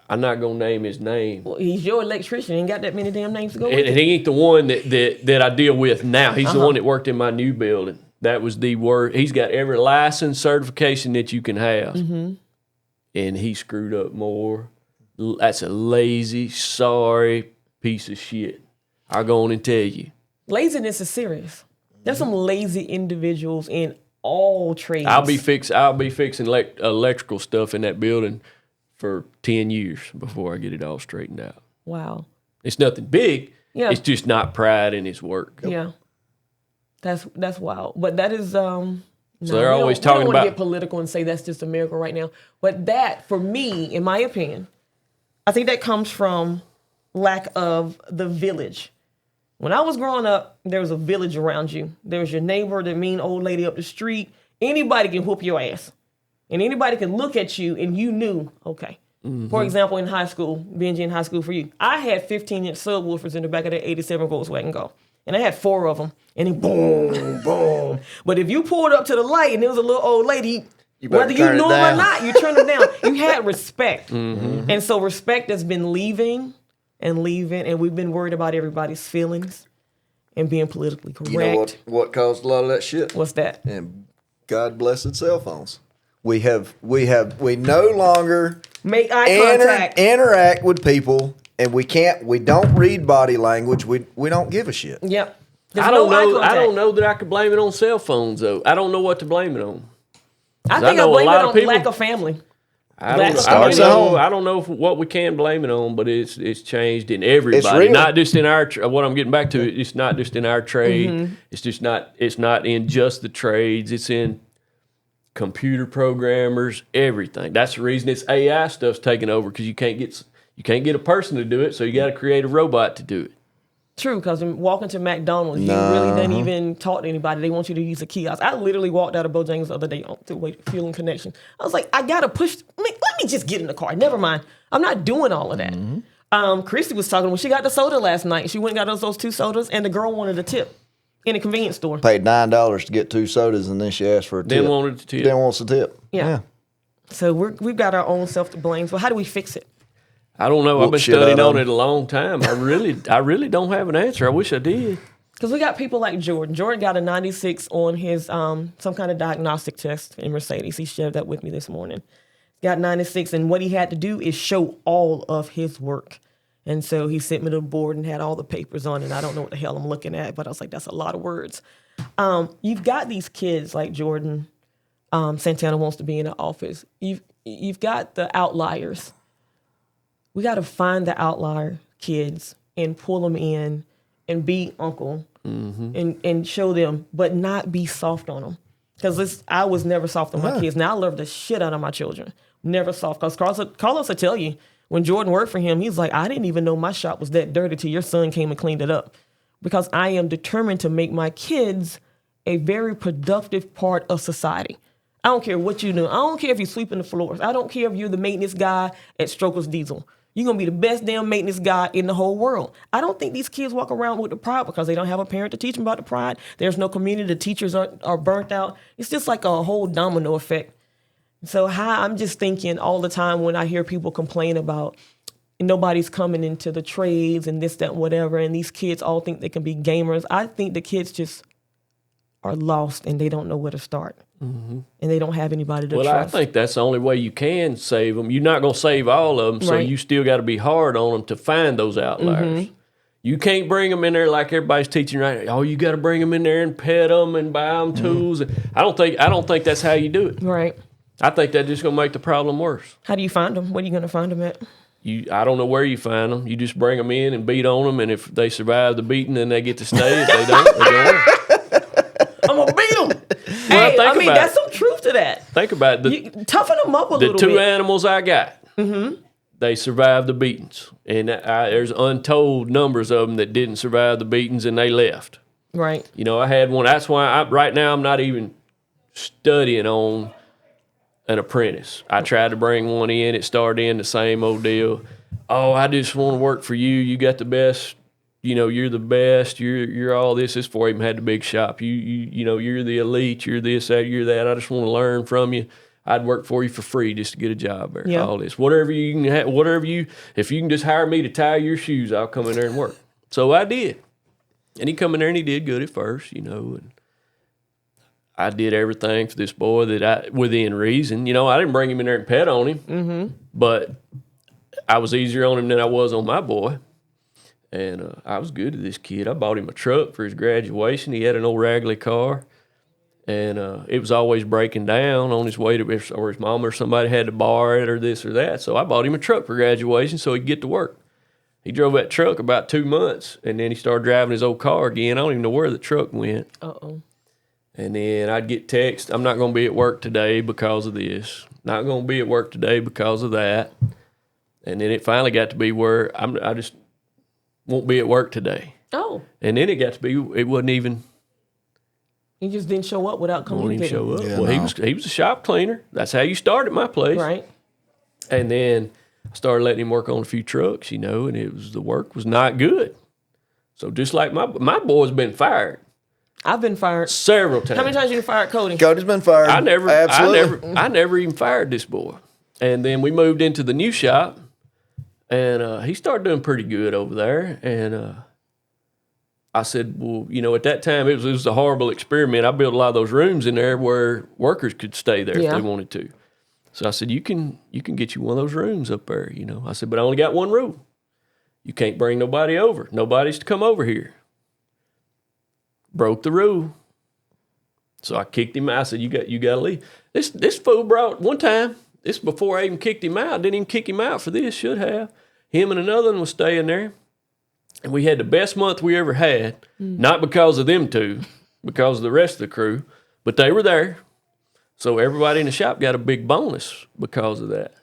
I'm not gonna name his name. Well, he's your electrician. He ain't got that many damn names to go with. And he ain't the one that I deal with now. He's the one that worked in my new building. That was the word. He's got every license certification that you can have. And he screwed up more. That's a lazy, sorry piece of shit. I'll go on and tell you. Laziness is serious. There's some lazy individuals in all trades. I'll be fixing electrical stuff in that building for 10 years before I get it all straightened out. Wow. It's nothing big. Yeah. It's just not pride in his work. Yeah. That's wild. But that is So they're always talking I don't want about to get political and say that's just a miracle right now. But that, for me, in my opinion, I think that comes from lack of the village. When I was growing up, there was a village around you. There was your neighbor, the mean old lady up the street. Anybody can whoop your ass. And anybody can look at you and you knew, okay. For example, in high school, Benjie in high school for you, I had 15-inch subwoofers in the back of that 87 Volkswagen Golf. And I had 4 of them. And then boom, boom. But if you pulled up to the light and there was a little old lady, whether you knew them or not, you turned them down. You had respect. And so respect has been leaving, and we've been worried about everybody's feelings and being politically correct. You know what caused a lot of that shit? What's that? And God blessed cell phones. We no longer Make eye contact. interact with people, and we don't read body language. We don't give a shit. Yep. I don't know that I could blame it on cell phones though. I don't know what to blame it on. I think I blame it on lack of family. I don't know what we can blame it on, but it's changed in everybody, not just in our. What I'm getting back to, it's not just in our trade. It's just not. It's not in just the trades. It's in computer programmers, everything. That's the reason this AI stuff's taking over, because you can't get a person to do it, so you got to create a robot to do it. True, because walking to McDonald's, you really didn't even talk to anybody. They want you to use a kiosk. I literally walked out of Bojangles the other day to wait fueling connection. I was like, I gotta push. Let me just get in the car. Never mind. I'm not doing all of that. Christy was talking when she got the soda last night. She went and got those 2 sodas, and the girl wanted a tip in a convenience store. Paid $9 to get 2 sodas, and then she asked for a tip. Then wanted a tip. Then wants a tip. Yeah. So we've got our own self to blame. So how do we fix it? I don't know. I've been studying on it a long time. I really don't have an answer. I wish I did. Because we got people like Jordan. Jordan got a 96 on his some kind of diagnostic test in Mercedes. He shared that with me this morning. Got 96, and what he had to do is show all of his work. And so he sent me to the board and had all the papers on it. I don't know what the hell I'm looking at, but I was like, that's a lot of words. You've got these kids like Jordan Santana wants to be in the office. You've got the outliers. We got to find the outlier kids and pull them in and be uncle and show them, but not be soft on them. Because I was never soft on my kids. Now I love the shit out of my children. Never soft. Because Carlos will tell you, when Jordan worked for him, he's like, I didn't even know my shop was that dirty till your son came and cleaned it up. Because I am determined to make my kids a very productive part of society. I don't care what you do. I don't care if you're sweeping the floors. I don't care if you're the maintenance guy at Stroker's Diesel. You're going to be the best damn maintenance guy in the whole world. I don't think these kids walk around with the pride because they don't have a parent to teach them about the pride. There's no community. The teachers are burnt out. It's just like a whole domino effect. So I'm just thinking all the time when I hear people complain about nobody's coming into the trades and this, that, and whatever, and these kids all think they can be gamers. I think the kids just are lost and they don't know where to start. And they don't have anybody to trust. Well, I think that's the only way you can save them. You're not going to save all of them, so you still got to be hard on them to find those outliers. You can't bring them in there like everybody's teaching right now. Oh, you got to bring them in there and pet them and buy them tools. I don't think that's how you do it. Right. I think that's just going to make the problem worse. How do you find them? What are you going to find them at? I don't know where you find them. You just bring them in and beat on them, and if they survive the beating, then they get to stay. If they don't, they go. I'm going to beat them. Well, hey, I mean, that's some truth to that. Think about it. Toughen them up a little bit. The two animals I got, they survived the beatings. And there's untold numbers of them that didn't survive the beatings, and they left. Right. You know, I had one. That's why right now I'm not even studying on an apprentice. I tried to bring one in. It started in the same old deal. Oh, I just want to work for you. You got the best. You know, you're the best. You're all this. This before I even had the big shop. You know, you're the elite. You're this, that, you're that. I just want to learn from you. I'd work for you for free just to get a job there. Yeah. All this, whatever you can have, if you can just hire me to tie your shoes, I'll come in there and work. So I did, and he come in there and he did good at first, you know. And I did everything for this boy within reason. You know, I didn't bring him in there and pet on him, but I was easier on him than I was on my boy. And I was good to this kid. I bought him a truck for his graduation. He had an old raggedy car, and it was always breaking down on his way to, or his mom or somebody had to borrow it or this or that. So I bought him a truck for graduation so he could get to work. He drove that truck about 2 months, and then he started driving his old car again. I don't even know where the truck went. Uh-oh. And then I'd get text, I'm not going to be at work today because of this. Not going to be at work today because of that. And then it finally got to be where I just won't be at work today. Oh. And then it got to be, it wasn't even. He just didn't show up without communicating. Won't even show up. Yeah, well, no. he was a shop cleaner. That's how you start at my place. Right. And then I started letting him work on a few trucks, you know, and the work was not good. So just like my boy's been fired. I've been fired several times. How many times you fired Cody? Cody's been fired. I never even fired this boy. And then we moved into the new shop, and he started doing pretty good over there. And I said, well, you know, at that time it was a horrible experiment. I built a lot of those rooms in there where workers could stay there if they wanted to. So I said, you can get you one of those rooms up there, you know. I said, but I only got one rule. You can't bring nobody over. Nobody's to come over here. Broke the rule. So I kicked him out. I said, you got to leave. This fool brought, one time, this before I even kicked him out, didn't even kick him out for this, should have. Him and another one was staying there. And we had the best month we ever had, not because of them two, because of the rest of the crew, but they were there. So everybody in the shop got a big bonus because of that.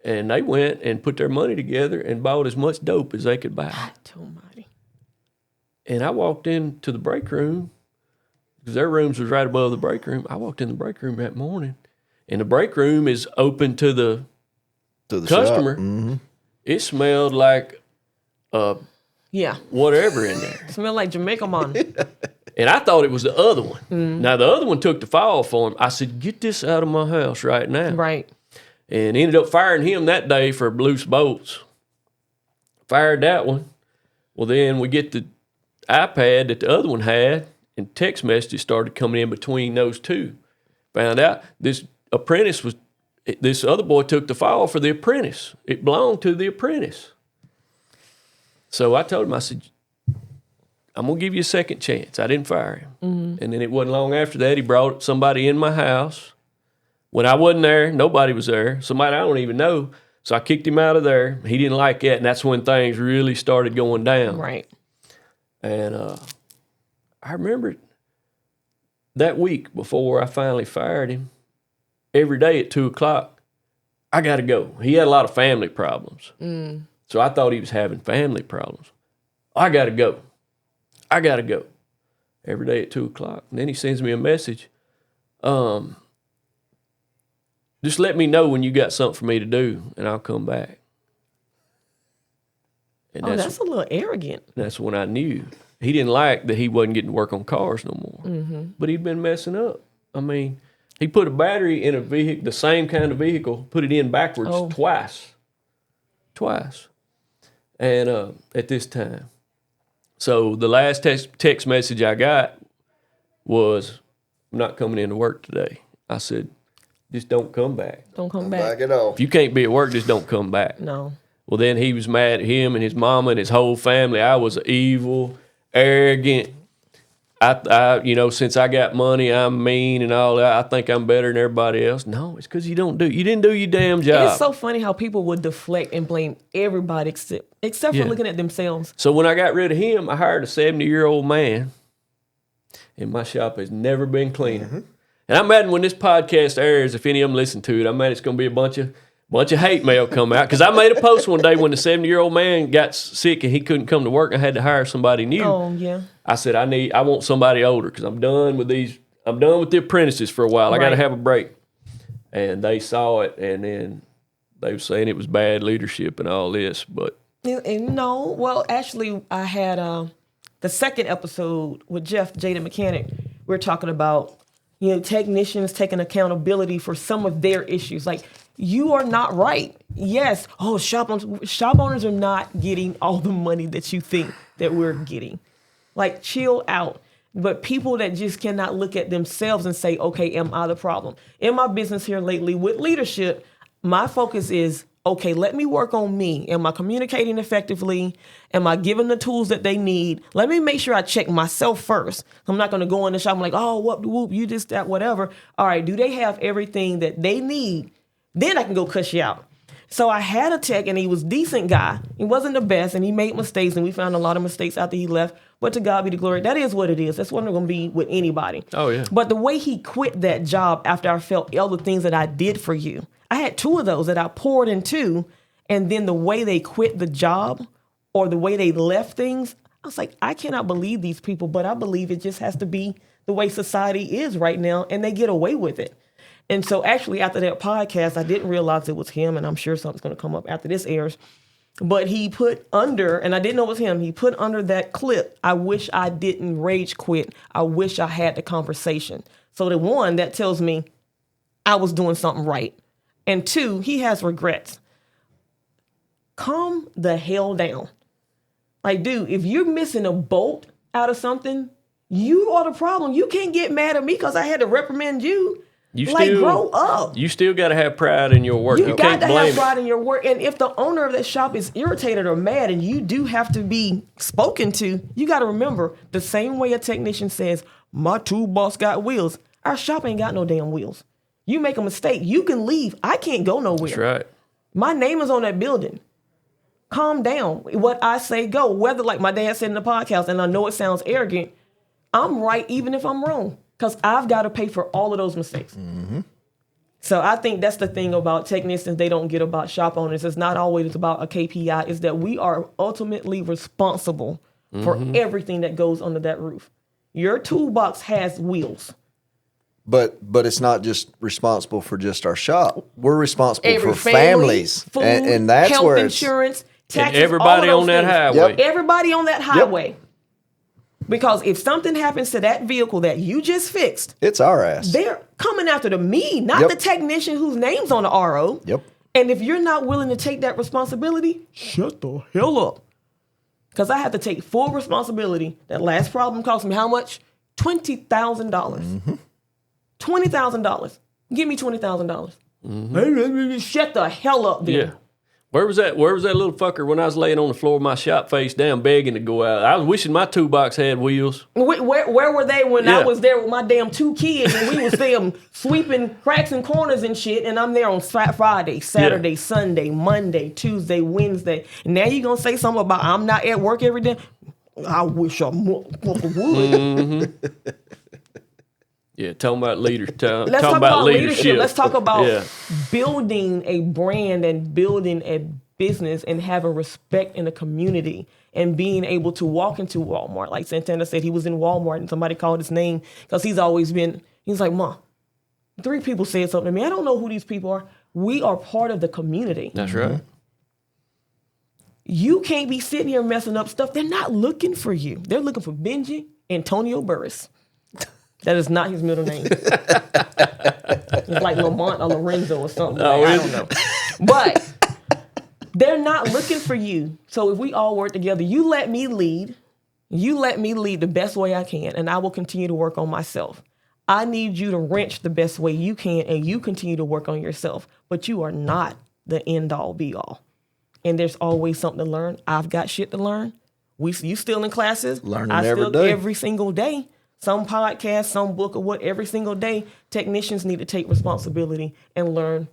And they went and put their money together and bought as much dope as they could buy. God almighty. And I walked into the break room, because their rooms was right above the break room. I walked in the break room that morning, and the break room is open to the customer. Mm-hmm. It smelled like whatever in there. It smelled like Jamaica man. And I thought it was the other one. Now, the other one took the fall for him. I said, get this out of my house right now. Right. And ended up firing him that day for loose bolts. Fired that one. Well, then we get the iPad that the other one had, and text messages started coming in between those two. Found out this other boy took the fall for the apprentice. It belonged to the apprentice. So I told him, I said, I'm going to give you a second chance. I didn't fire him. Mm-hmm. And then it wasn't long after that, he brought somebody in my house. When I wasn't there, nobody was there. Somebody I don't even know. So I kicked him out of there. He didn't like that, and that's when things really started going down. Right. And I remember that week before I finally fired him, every day at 2 o'clock, I got to go. He had a lot of family problems. So I thought he was having family problems. I got to go. I got to go. Every day at 2 o'clock. And then he sends me a message. Just let me know when you got something for me to do, and I'll come back. And that's a little arrogant. That's when I knew. He didn't like that he wasn't getting to work on cars no more. Mm-hmm. But he'd been messing up. I mean, he put a battery in a vehicle, the same kind of vehicle, put it in backwards twice. And at this time. So the last text message I got was, I'm not coming into work today. I said, just don't come back. Don't come back. Back it off. If you can't be at work, just don't come back. No. Well, then he was mad at him and his mama and his whole family. I was evil, arrogant. I since I got money, I'm mean and all that. I think I'm better than everybody else. No, it's because you didn't do your damn job. It's so funny how people would deflect and blame everybody except for looking at themselves. So when I got rid of him, I hired a 70-year-old man, and my shop has never been cleaner. Mm-hmm. And I'm mad when this podcast airs, if any of them listen to it, I'm mad it's going to be a bunch of hate mail come out. Because I made a post one day when the 70-year-old man got sick and he couldn't come to work. I had to hire somebody new. Oh, yeah. I said, I want somebody older because I'm done with the apprentices for a while. Right. I got to have a break. And they saw it, and then they were saying it was bad leadership and all this. But no, well, actually, I had the second episode with Jeff, Jada Mechanic. We're talking about technicians taking accountability for some of their issues. Like, you are not right. Yes. Oh, shop owners are not getting all the money that you think that we're getting. Like, chill out. But people that just cannot look at themselves and say, okay, am I the problem? In my business here lately with leadership, my focus is, okay, let me work on me. Am I communicating effectively? Am I giving the tools that they need? Let me make sure I check myself first. I'm not going to go in the shop and like, oh, whoop, you just that, whatever. All right, do they have everything that they need? Then I can go cuss you out. So I had a tech, and he was a decent guy. He wasn't the best, and he made mistakes, and we found a lot of mistakes after he left. But to God be the glory. That is what it is. That's what it's going to be with anybody. Oh, yeah. But the way he quit that job after I felt all the things that I did for you, I had 2 of those that I poured into, and then the way they quit the job or the way they left things, I was like, I cannot believe these people, but I believe it just has to be the way society is right now, and they get away with it. And so actually after that podcast, I didn't realize it was him, and I'm sure something's going to come up after this airs. But he put under, and I didn't know it was him, he put under that clip, I wish I didn't rage quit. I wish I had the conversation. So the one, that tells me I was doing something right. And 2, he has regrets. Calm the hell down. Like, dude, if you're missing a bolt out of something, you are the problem. You can't get mad at me because I had to reprimand you. Grow up. You still got to have pride in your work. You got to have pride in your work. And if the owner of that shop is irritated or mad and you do have to be spoken to, you got to remember the same way a technician says, my toolbox got wheels. Our shop ain't got no damn wheels. You make a mistake, you can leave. I can't go nowhere. That's right. My name is on that building. Calm down. What I say, go. Whether, like my dad said in the podcast, and I know it sounds arrogant, I'm right even if I'm wrong. Because I've got to pay for all of those mistakes. Mm-hmm. So I think that's the thing about technicians they don't get about shop owners. It's not always about a KPI. It's that we are ultimately responsible for everything that goes under that roof. Your toolbox has wheels. But it's not just responsible for just our shop. We're responsible for family, families. Food, and that's health where insurance, taxes, and everybody all of on those that things. highway. Yep. Everybody on that highway. Because if something happens to that vehicle that you just fixed, it's our ass. They're coming after me, not the technician whose name's on the RO. Yep. And if you're not willing to take that responsibility, shut the hell up. Because I have to take full responsibility. That last problem cost me how much? $20,000. Mm-hmm. $20,000. Give me $20,000. Mm-hmm. Shut the hell up, then. Yeah. Where was that little fucker when I was laying on the floor of my shop face down begging to go out? I was wishing my toolbox had wheels. Where were they when I was there with my damn 2 kids and we was them sweeping cracks and corners and shit, and I'm there on Friday, Saturday, Sunday, Monday, Tuesday, Wednesday. And now you gonna say something about I'm not at work every day? I wish I would. Mm-hmm. Yeah, talking about leadership. Let's talk about leadership. Let's talk about building a brand and building a business and having respect in the community and being able to walk into Walmart. Like Santana said, he was in Walmart and somebody called his name because he's like, Mom, 3 people said something to me. I don't know who these people are. We are part of the community. That's right. You can't be sitting here messing up stuff. They're not looking for you. They're looking for Benjie Antonio Burris. That is not his middle name. It's like Lamont or Lorenzo or something. I don't know. But they're not looking for you. So if we all work together, you let me lead. You let me lead the best way I can, and I will continue to work on myself. I need you to wrench the best way you can, and you continue to work on yourself. But you are not the end-all, be-all. And there's always something to learn. I've got shit to learn. You still in classes? Learning every day. Every single day. Some podcast, some book, or what, every single day, technicians need to take responsibility and learn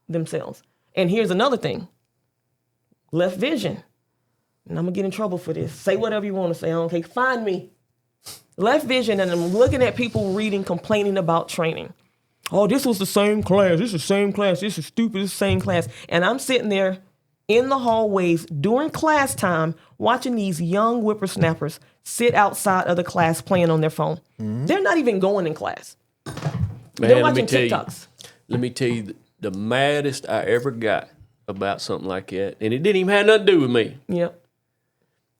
themselves. And here's another thing. Left vision. And I'm going to get in trouble for this. Say whatever you want to say. I don't care. Find me. Left vision, and I'm looking at people reading, complaining about training. Oh, this was the same class. This is the same class. This is stupid. This is the same class. And I'm sitting there in the hallways during class time watching these young whippersnappers sit outside of the class playing on their phone. Mm-hmm. They're not even going in class. They're watching TikToks. Let me tell you the maddest I ever got about something like that, and it didn't even have nothing to do with me. Yep.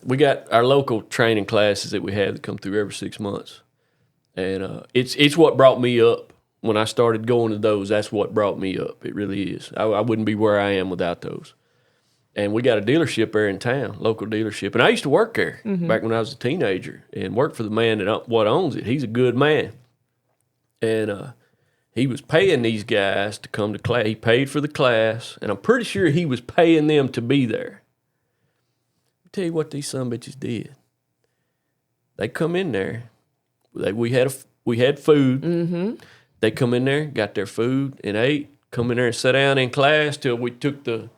We got our local training classes that we have that come through every 6 months. And it's what brought me up. When I started going to those, that's what brought me up. It really is. I wouldn't be where I am without those. And we got a dealership there in town, local dealership. And I used to work there back when I was a teenager and worked for the man that what owns it. He's a good man. And he was paying these guys to come to class. He paid for the class, and I'm pretty sure he was paying them to be there. I'll tell you what these sumbitches did. They come in there. We had food. Mm-hmm. They come in there, got their food, and ate. Come in there and sat down in class till we took the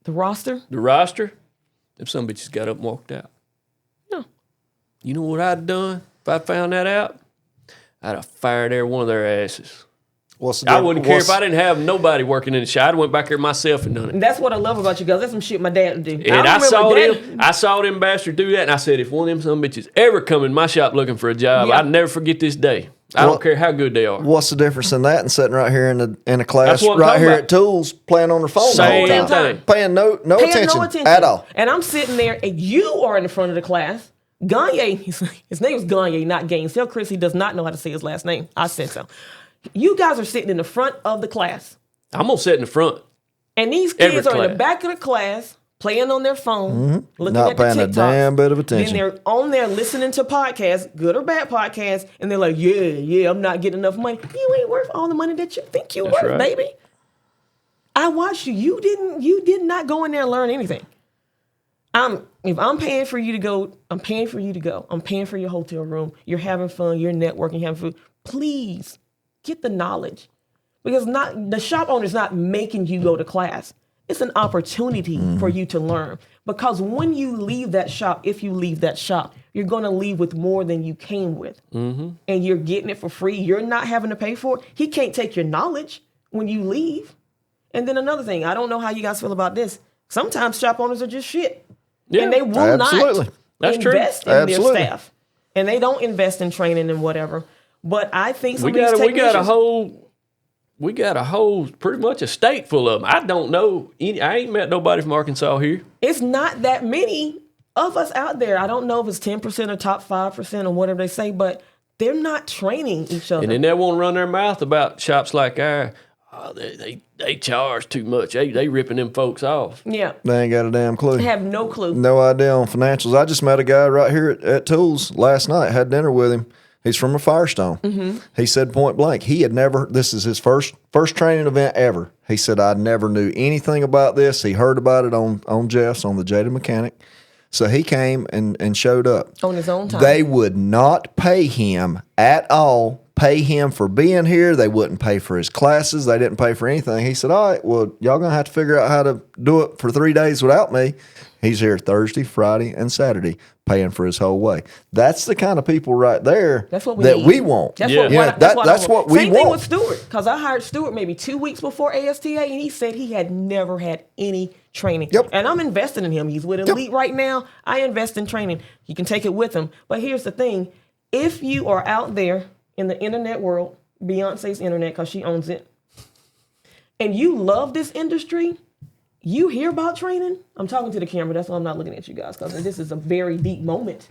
roster? The roster. Them some bitches got up and walked out. No. You know what I'd done if I found that out? I'd have fired every one of their asses. I wouldn't care if I didn't have nobody working in the shop. I'd went back there myself and done it. And that's what I love about you guys. That's some shit my dad would do. And I saw them bastards do that, and I said, if one of them some bitches ever come in my shop looking for a job, I'd never forget this day. I don't care how good they are. What's the difference in that and sitting right here in a class right here at Tools playing on their phone the whole time? Paying no attention at all. And I'm sitting there and you are in the front of the class. Gagne, his name is Gagne, not Gaines. Tell Chris he does not know how to say his last name. I said so. You guys are sitting in the front of the class. I'm going to sit in the front. And these kids are in the back of the class playing on their phone, looking not at the TikToks. Not paying a damn bit of attention. Then they're on there listening to podcasts, good or bad podcasts, and they're like, yeah, I'm not getting enough money. You ain't worth all the money that you think you're worth, baby. I watched you. You did not go in there and learn anything. If I'm paying for you to go, I'm paying for you to go. I'm paying for your hotel room. You're having fun. You're networking, having food. Please get the knowledge. Because the shop owner's not making you go to class. It's an opportunity for you to learn. Because when you leave that shop, if you leave that shop, you're going to leave with more than you came with. Mm-hmm. And you're getting it for free. You're not having to pay for it. He can't take your knowledge when you leave. And then another thing, I don't know how you guys feel about this. Sometimes shop owners are just shit. Yeah, and they will not invest in their staff. And they don't invest in training and whatever. But I think we got a whole pretty much a state full of them. I don't know I ain't met nobody from Arkansas here. It's not that many of us out there. I don't know if it's 10% or top 5% or whatever they say, but they're not training each other. And then they won't run their mouth about shops like ours. Oh, they charge too much. They ripping them folks off. Yeah. They ain't got a damn clue. They have no clue. No idea on financials. I just met a guy right here at Tools last night. Had dinner with him. He's from a Firestone. He said point blank, he had never, this is his first training event ever. He said, I never knew anything about this. He heard about it on Jeff's, on the Jaded Mechanic. So he came and showed up. On his own time. They would not pay him at all, pay him for being here. They wouldn't pay for his classes. They didn't pay for anything. He said, all right, well, y'all going to have to figure out how to do it for 3 days without me. He's here Thursday, Friday, and Saturday, paying for his whole way. That's the kind of people right there that's what we that need. we want. That's that's what we Same want. thing with Stewart, because I hired Stewart maybe 2 weeks before ASTA, and he said he had never had any training. Yep. And I'm investing in him. He's with Elite right now. I invest in training. He can take it with him. But here's the thing. If you are out there in the internet world, Beyonce's internet, because she owns it, and you love this industry, you hear about training. I'm talking to the camera. That's why I'm not looking at you guys, because this is a very deep moment.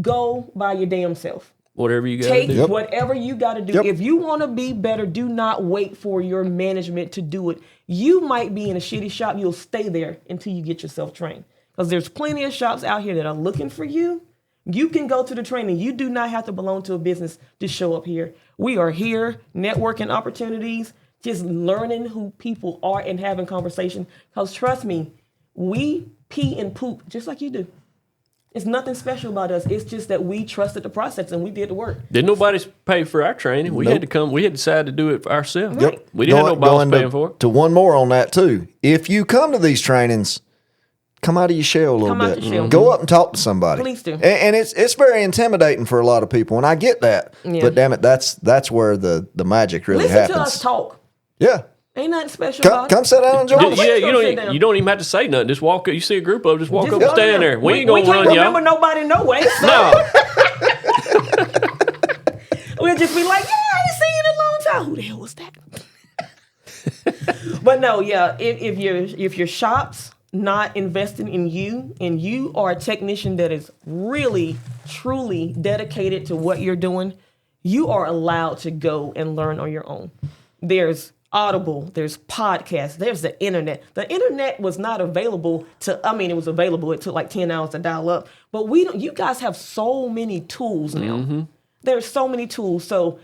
Go by your damn self. Whatever you got to Take do. whatever you got to do. Yep. If you want to be better, do not wait for your management to do it. You might be in a shitty shop. You'll stay there until you get yourself trained. Because there's plenty of shops out here that are looking for you. You can go to the training. You do not have to belong to a business to show up here. We are here, networking opportunities, just learning who people are and having conversation. Because trust me, we pee and poop just like you do. It's nothing special about us. It's just that we trusted the process and we did the work. Didn't nobody pay for our training. We had to come. We had decided to do it for ourselves. Yep. We didn't have nobody paying for it. To one more on that too. If you come to these trainings, come out of your shell a little Come out bit. your shell. Go up and talk to somebody. Please do. And it's very intimidating for a lot of people, and I get that. Yeah. But damn it, that's where the magic really Listen happens. to us talk. Yeah. Ain't nothing special Come, about come it. sit down and join us. Yeah, You don't even have to say nothing. Just walk up. You see a group of them, just walk Just up and go stand there. We ain't going to can't run remember y'all. nobody no way. So No. we'll just be like, yeah, I ain't seen you in a long time. Who the hell was that? But no, yeah, if your shop's not investing in you and you are a technician that is really, truly dedicated to what you're doing, you are allowed to go and learn on your own. There's Audible, there's podcasts, there's the internet. The internet was not available it was available. It took like 10 hours to dial up. But you guys have so many tools now. Mm-hmm. There's so many tools. So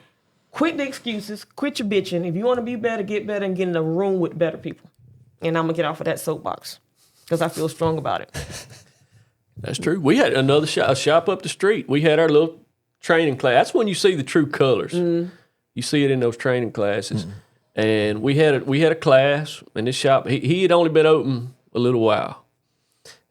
quit the excuses, quit your bitching. If you want to be better, get better and get in a room with better people. And I'm going to get off of that soapbox because I feel strong about it. That's true. We had another shop up the street. We had our little training class. That's when you see the true colors. Mm. You see it in those training classes. And we had a class in this shop. He had only been open a little while,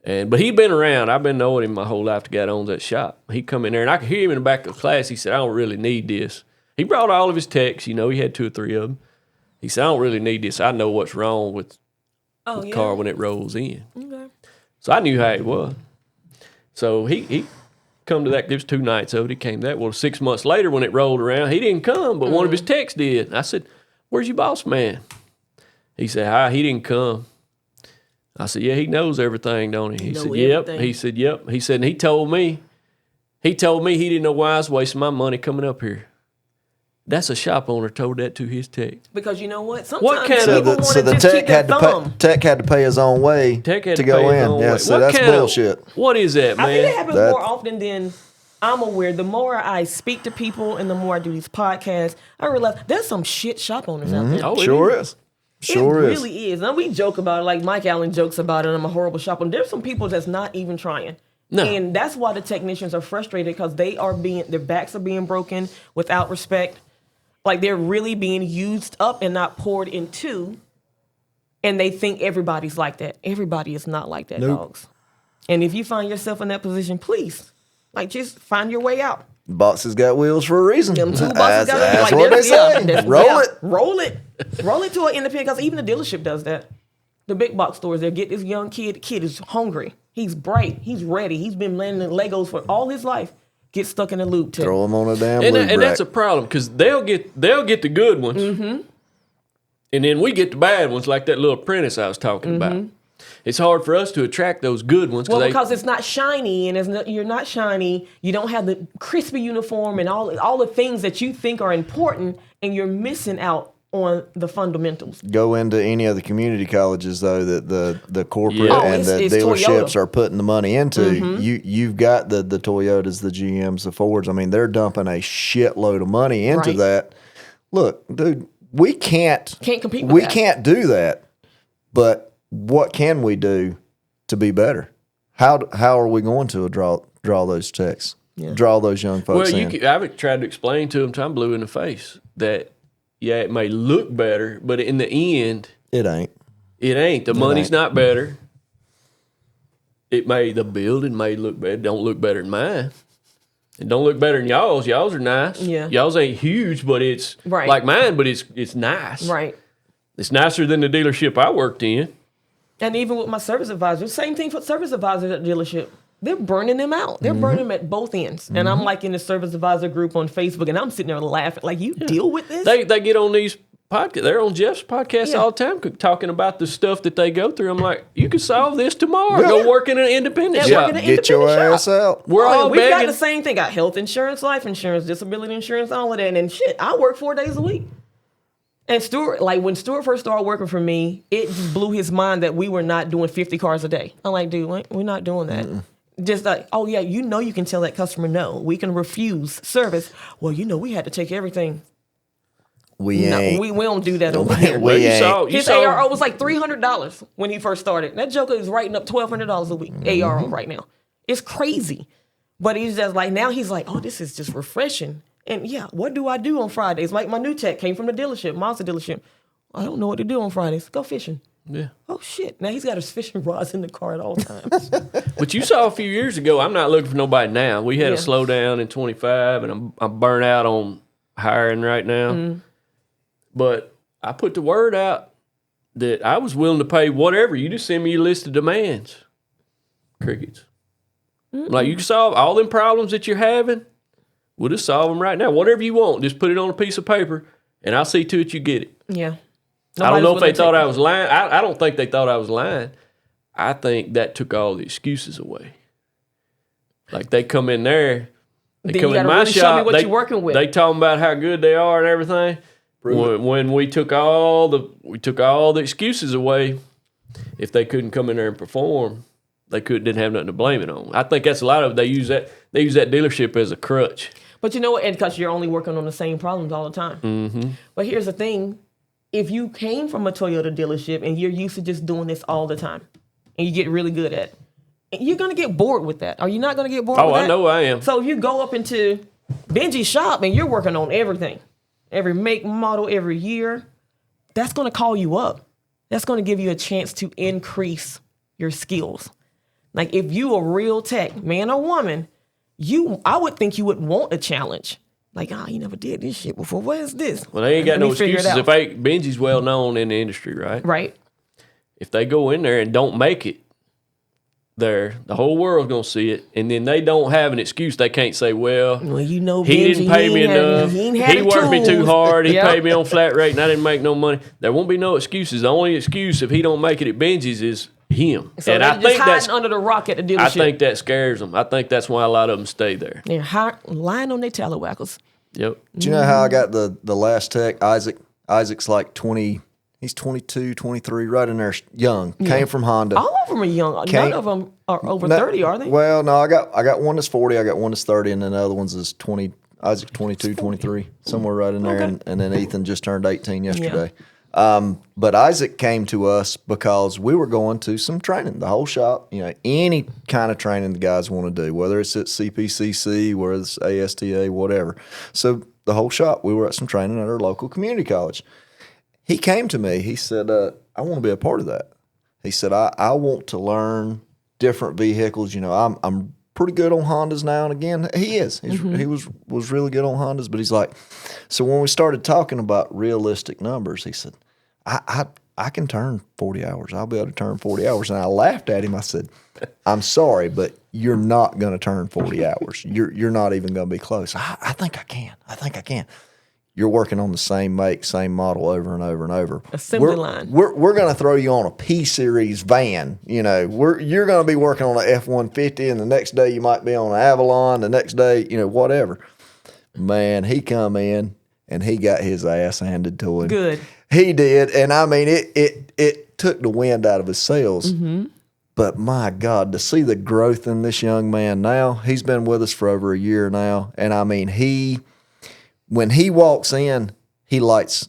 but he'd been around. I've been knowing him my whole life. The guy that owns that shop. He come in there, and I could hear him in the back of the class. He said, "I don't really need this." He brought all of his techs. He had 2 or 3 of them. He said, "I don't really need this. I know what's wrong with the car when it rolls in." Okay. So I knew how it was. So he come to that. There was 2 nights of it. He came that. Well, 6 months later, when it rolled around, he didn't come, but one of his techs did. I said, "Where's your boss man?" He said, he didn't come. I said, "Yeah, he knows everything, don't he?" He said, "Yep." Everything. He said, "Yep." He said, and he told me he didn't know why I was wasting my money coming up here. That's a shop owner told that to his tech. Because you know what? Sometimes What kind people of- want So the to just keep tech their thumb. had to pay his own way Tech had to to go pay his in. own Yeah, way. so What that's kind of- bullshit. What is that, man? I think it happens That- more often than I'm aware. The more I speak to people and the more I do these podcasts, I realize there's some shit shop owners out there. Oh, it Sure is. is. Sure it is. really is. And we joke about it, like Mike Allen jokes about it. I'm a horrible shop owner. There's some people that's not even trying. No. And that's why the technicians are frustrated because their backs are being broken without respect. Like they're really being used up and not poured into. And they think everybody's like that. Everybody is not like that, Nope. dogs. And if you find yourself in that position, please, just find your way out. Boxes got wheels for a reason. Them 2 buses That's, got that's what they say. Roll it. Roll it. Roll it to an independent, because even the dealership does that. The big box stores, they'll get this young kid. The kid is hungry. He's bright. He's ready. He's been landing Legos for all his life. Get stuck in a loop tip. Throw them on a damn And, loop and that's a rack. problem because they'll get the good ones, and then we get the bad ones, like that little apprentice I was talking about. It's hard for us to attract those good ones Because it's not shiny, and you're not shiny. You don't have the crispy uniform and all the things that you think are important, and you're missing out on the fundamentals. Go into any of the community colleges though that the corporate Yeah. and the it's dealerships Toyota. are putting the money into. You've got the Toyotas, the GMs, the Fords. I mean, they're dumping a shitload of money into Right. that. Look, dude, we can't compete with we that. can't do that. But what can we do to be better? How are we going to draw those checks? Draw those young folks Well, in. I've tried to explain to them till I'm blue in the face that, yeah, it may look better, but in the end, It ain't. it ain't. The money's ain't. not better. The building may look better. Don't look better than mine. It don't look better than y'all's. Y'all's are nice. Yeah. Y'all's ain't huge, but it's Right. like mine, but it's nice. Right. It's nicer than the dealership I worked in. And even with my service advisors, same thing for service advisors at the dealership. They're burning them out. They're burning them at both ends. And I'm like in the service advisor group on Facebook, and I'm sitting there laughing. Like, you deal with this? They get on these podcasts. They're on Jeff's podcast Yeah. all the time talking about the stuff that they go through. I'm like, you can solve this tomorrow. Go work in an independent Yeah, shop. work in an Get your independent ass shop. out. We're all We've got begging. the same thing. Got health insurance, life insurance, disability insurance, all of that. And shit, I work 4 days a week. And Stuart, like when Stuart first started working for me, it just blew his mind that we were not doing 50 cars a day. I'm like, dude, we're not doing that. Just like, oh yeah, you can tell that customer no. We can refuse service. Well, we had to take everything. We ain't. No, we don't do that over here. We you ain't. saw, you His saw, ARO was like $300 when he first started. That joker is writing up $1,200 a week ARO right now. It's crazy. But he's just like, now he's like, oh, this is just refreshing. And yeah, what do I do on Fridays? Like my new tech came from the dealership, Mazda dealership. I don't know what to do on Fridays. Go fishing. Yeah. Oh shit. Now he's got his fishing rods in the car at all times. But you saw a few years ago, I'm not looking for nobody now. We had a Yeah. slowdown in 25, and I'm burnt out on hiring right now. But I put the word out that I was willing to pay whatever. You just send me your list of demands. Crickets. Like, you can solve all them problems that you're having. We'll just solve them right now. Whatever you want, just put it on a piece of paper, and I'll see to it you get it. Yeah. I don't know if they thought I was. was lying. I don't think they thought I was lying. I think that took all the excuses away. Like, they come in there, they Then come you in gotta my really show shop, me what you're working with. They talking about how good they are and everything. When we took all the excuses away, if they couldn't come in there and perform, they didn't have nothing to blame it on. I think that's a lot of it. They use that dealership as a crutch. But you know what? And because you're only working on the same problems all the time. Mm-hmm. But here's the thing. If you came from a Toyota dealership and you're used to just doing this all the time and you get really good at it, you're going to get bored with that. Are you not going to get bored with that? Oh, I know I am. So if you go up into Benjie's shop and you're working on everything, every make, model, every year, that's going to call you up. That's going to give you a chance to increase your skills. Like if you a real tech, man or woman, I would think you would want a challenge. Like, you never did this shit before. What is this? Well, they ain't got Let no me figure it excuses. out. If Benjie's well known in the industry, right? Right. If they go in there and don't make it, the whole world's gonna see it, and then they don't have an excuse. They can't say, "Well, Well, he Benjie, didn't pay me enough. He worked me too hard. He paid me on flat rate, and I didn't make no money." There won't be no excuses. The only excuse if he don't make it at Benjie's is him. So and they're I just think hiding under the rock at the dealership. I think that scares them. I think that's why a lot of them stay there. They're lying on their tallywackles. Yep. Do you know how I got the last tech, Isaac? Isaac's like 20, he's 22, 23, right in there, young. Came from Honda. All of them are young. None of them are over 30, are they? Well, no, I got one that's 40, I got one that's 30, and then the other one's is 20, Isaac's 22, 23, somewhere right in there. Okay. And then Ethan just turned 18 yesterday. But Isaac came to us because we were going to some training, the whole shop, any kind of training the guys want to do, whether it's at CPCC, whether it's ASTA, whatever. So the whole shop, we were at some training at our local community college. He came to me, he said, I want to be a part of that. He said, I want to learn different vehicles. I'm pretty good on Hondas now and again. He is. He was really good on Hondas, but he's like, so when we started talking about realistic numbers, he said, I can turn 40 hours. I'll be able to turn 40 hours. And I laughed at him. I said, I'm sorry, but you're not going to turn 40 hours. You're not even going to be close. I think I can. I think I can. You're working on the same make, same model over and over and over. Assembly line. We're going to throw you on a P-Series van. You're going to be working on an F-150, and the next day you might be on an Avalon, the next day, whatever. Man, he come in. and he got his ass handed to him. Good. He did, and I mean, it took the wind out of his sails. But my God, to see the growth in this young man now, he's been with us for over a year now, and I mean, when he walks in, he lights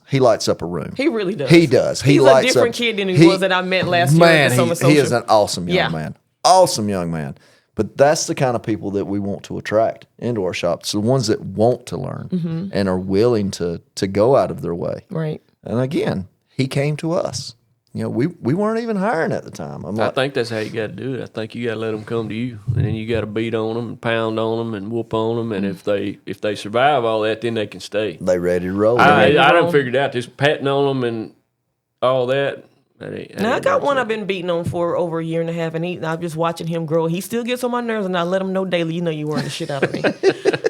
up a room. He really does. He does. He's a different kid than he was that I met last year at the Summer Social. He is an awesome young man. Awesome young man. But that's the kind of people that we want to attract into our shops. The ones that want to learn and are willing to go out of their way. Right. And again, he came to us. You know, we weren't even hiring at the time. I think that's how you got to do it. I think you got to let them come to you, and then you got to beat on them, and pound on them, and whoop on them. And if they survive all that, then they can stay. They ready to roll. I done figured out just patting on them and all that. Now I got one I've been beating on for over a year and a half, and I'm just watching him grow. He still gets on my nerves, and I let him know daily, you know, you worrying the shit out of me.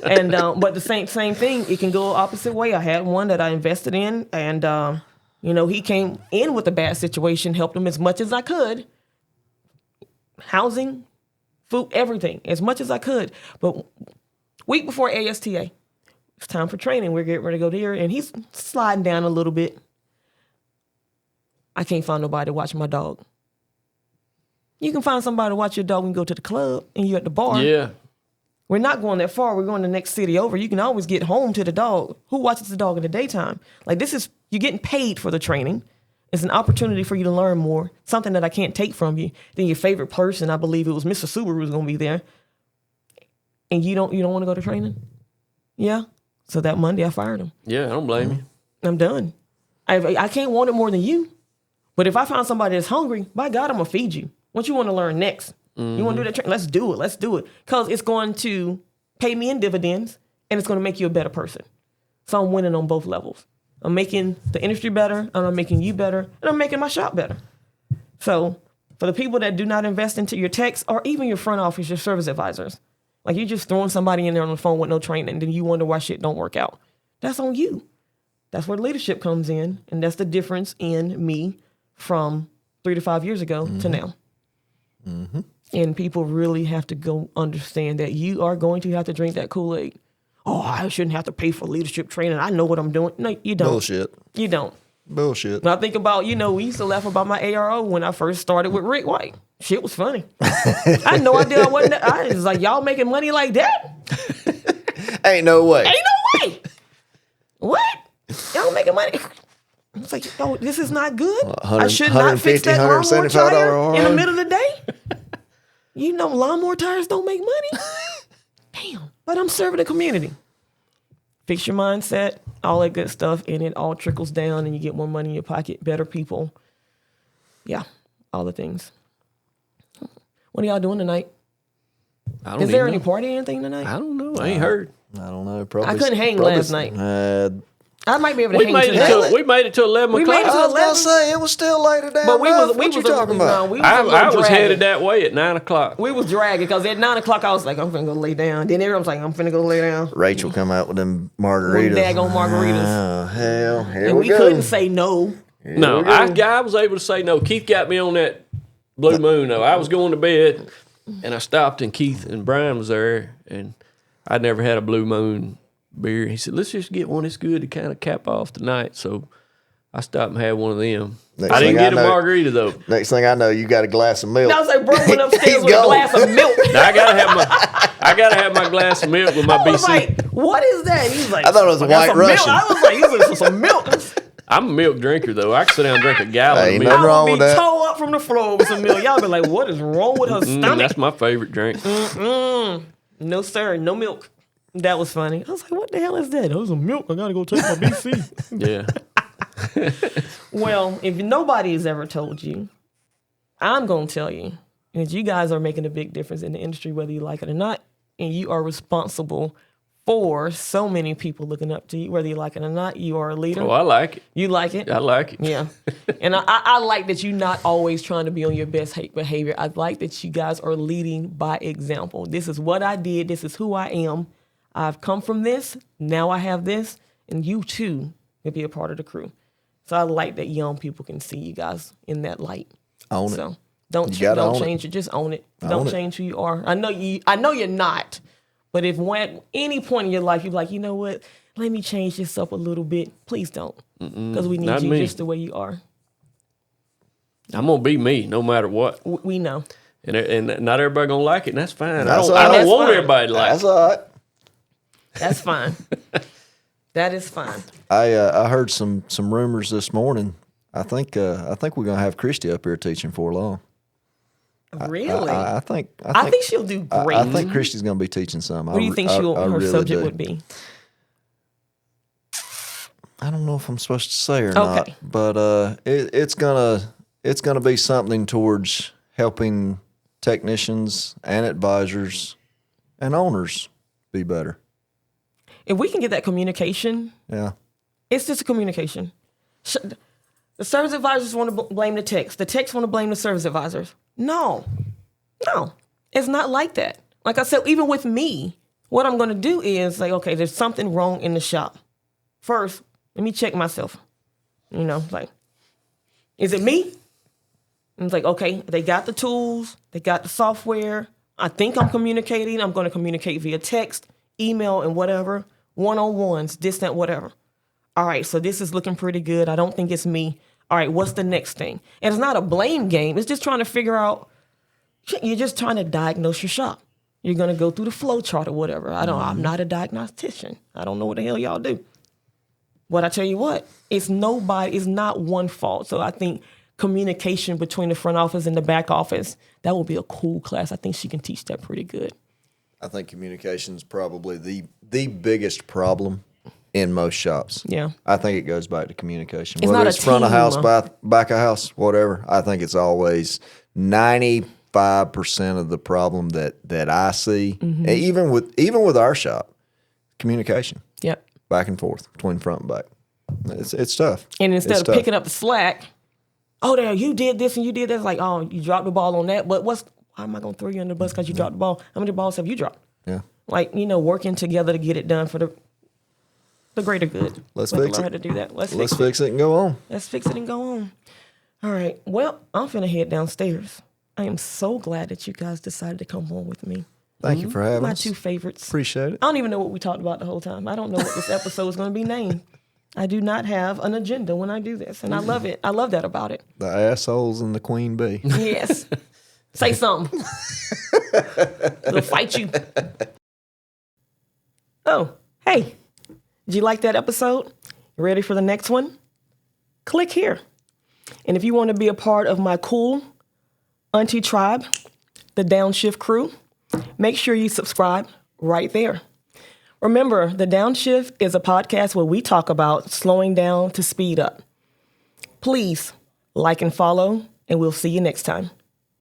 And but the same thing, it can go opposite way. I had one that I invested in, and you know, he came in with a bad situation, helped him as much as I could. Housing, food, everything, as much as I could. But week before ASTA, it's time for training. We're getting ready to go there, and he's sliding down a little bit. I can't find nobody to watch my dog. You can find somebody to watch your dog when you go to the club and you're at the bar. Yeah. We're not going that far. We're going the next city over. You can always get home to the dog. Who watches the dog in the daytime? Like, you're getting paid for the training. It's an opportunity for you to learn more, something that I can't take from you. Then your favorite person, I believe it was Mr. Subaru, was going to be there. And you don't want to go to training? Yeah. So that Monday I fired him. Yeah, I don't blame you. I'm done. I can't want it more than you. But if I find somebody that's hungry, by God, I'm going to feed you. What you want to learn next? You want to do that training? Let's do it. Let's do it. Because it's going to pay me in dividends, and it's going to make you a better person. So I'm winning on both levels. I'm making the industry better, and I'm making you better, and I'm making my shop better. So for the people that do not invest into your techs or even your front office, your service advisors, like you're just throwing somebody in there on the phone with no training, and then you wonder why shit don't work out. That's on you. That's where leadership comes in, and that's the difference in me from 3 to 5 years ago to now. And people really have to go understand that you are going to have to drink that Kool-Aid. Oh, I shouldn't have to pay for leadership training. I know what I'm doing. No, you don't. Bullshit. You don't. Bullshit. When I think about, we used to laugh about my ARO when I first started with Rick White. Shit was funny. I had no idea I was like, y'all making money like that? Ain't no way. Ain't no way. What? Y'all making money? It's like, oh, this is not good. I should not fix that lawnmower tire in the middle of the day. You know, lawnmower tires don't make money. Damn. But I'm serving the community. Fix your mindset, all that good stuff, and it all trickles down, and you get more money in your pocket, better people. Yeah, all the things. What are y'all doing tonight? Is there any party or anything tonight? I don't know. I ain't heard. I don't know. Probably. I couldn't hang last night. I might be able to hang tonight. We made it to 11 o'clock. Made it to 11. I was going to say, it was still later down. But what you talking about? I was headed that way at 9 o'clock. We was dragging because at 9 o'clock I was like, I'm finna go lay down. Then everyone was like, I'm finna go lay down. Rachel come out with them margaritas. Daggone margaritas. Oh, hell. Here and we go. couldn't say no. No, I was able to say no. Keith got me on that Blue Moon, though. I was going to bed, and I stopped, and Keith and Brian was there, and I'd never had a Blue Moon beer. He said, let's just get one that's good to kind of cap off the night. So I stopped and had one of them. I didn't get a margarita, though. Next thing I know, you got a glass of milk. I was like, bro, went upstairs with a glass of milk. Now, I gotta have my glass of milk with my BC. I was like, what is that? And he's like, I thought it was a White Russian. I was like, he's like, some milk. I'm a milk drinker, though. I can sit down and drink a gallon of milk. Nothing wrong with that. Toe up from the floor with some milk. Y'all be like, what is wrong with her stomach? That's my favorite drink. No, sir. No milk. That was funny. I was like, what the hell is that? That was some milk. I got to go take my BC. Yeah. Well, if nobody has ever told you, I'm going to tell you that you guys are making a big difference in the industry, whether you like it or not. And you are responsible for so many people looking up to you, whether you like it or not. You are a leader. Oh, I like it. You like it? I like it. Yeah. And I like that you're not always trying to be on your best behavior. I like that you guys are leading by example. This is what I did. This is who I am. I've come from this. Now I have this. And you, too, will be a part of the crew. So I like that young people can see you guys in that light. Own it. So don't change it. Just own it. Don't change who you are. I know you're not. But if at any point in your life you're like, you know what, let me change this up a little bit. Please don't. Because we need Not you me. just the way you are. I'm going to be me no matter what. We know. And not everybody going to like it, and that's fine. That's I all don't right. want That's everybody to like That's it. all right. That's fine. That is fine. I heard some rumors this morning. I think we're gonna have Christy up here teaching for long. Really? I think she'll do great. I think Christy's gonna be teaching some. What do you think her really subject do. would be? I don't know if I'm supposed to say or not, Okay. but it's gonna be something towards helping technicians and advisors and owners be better. If we can get that communication, Yeah. it's just a communication. The service advisors want to blame the techs. The techs want to blame the service advisors. No, it's not like that. Like I said, even with me, what I'm going to do is like, okay, there's something wrong in the shop. First, let me check myself. You know, like, is it me? And it's like, okay, they got the tools, they got the software. I think I'm communicating. I'm going to communicate via text, email, and whatever, one-on-ones, distant, whatever. All right, so this is looking pretty good. I don't think it's me. All right, what's the next thing? And it's not a blame game. It's just trying to figure out, you're just trying to diagnose your shop. You're going to go through the flow chart or whatever. I'm not a diagnostician. I don't know what the hell y'all do. But I tell you what, it's not one fault. So I think communication between the front office and the back office, that will be a cool class. I think she can teach that pretty good. I think communication is probably the biggest problem in most shops. Yeah. I think it goes back to communication. It's Whether not it's a front of team. house, back of house, whatever. I think it's always 95% of the problem that I see, Mm-hmm. and even with our shop, communication, Yep. back and forth between front and back. It's tough. And instead It's of tough. picking up the slack, oh, there, you did this and you did that. It's like, oh, you dropped the ball on that. But why am I going to throw you under the bus because you dropped the ball? How many balls have you dropped? Yeah. Like, working together to get it done for the greater good. Let's We have to fix learn it. how to do that. Let's Let's fix it. fix it and go on. Let's fix it and go on. All right. Well, I'm finna head downstairs. I am so glad that you guys decided to come on with me. Thank you for having My us. two favorites. Appreciate it. I don't even know what we talked about the whole time. I don't know what this episode is going to be named. I do not have an agenda when I do this, and I love it. I love that about it. The assholes and the queen bee. Yes. Say something. They'll fight you. Oh, hey. Did you like that episode? You ready for the next one? Click here. And if you want to be a part of my cool auntie tribe, the Downshift crew, make sure you subscribe right there. Remember, The Downshift is a podcast where we talk about slowing down to speed up. Please like and follow, and we'll see you next time.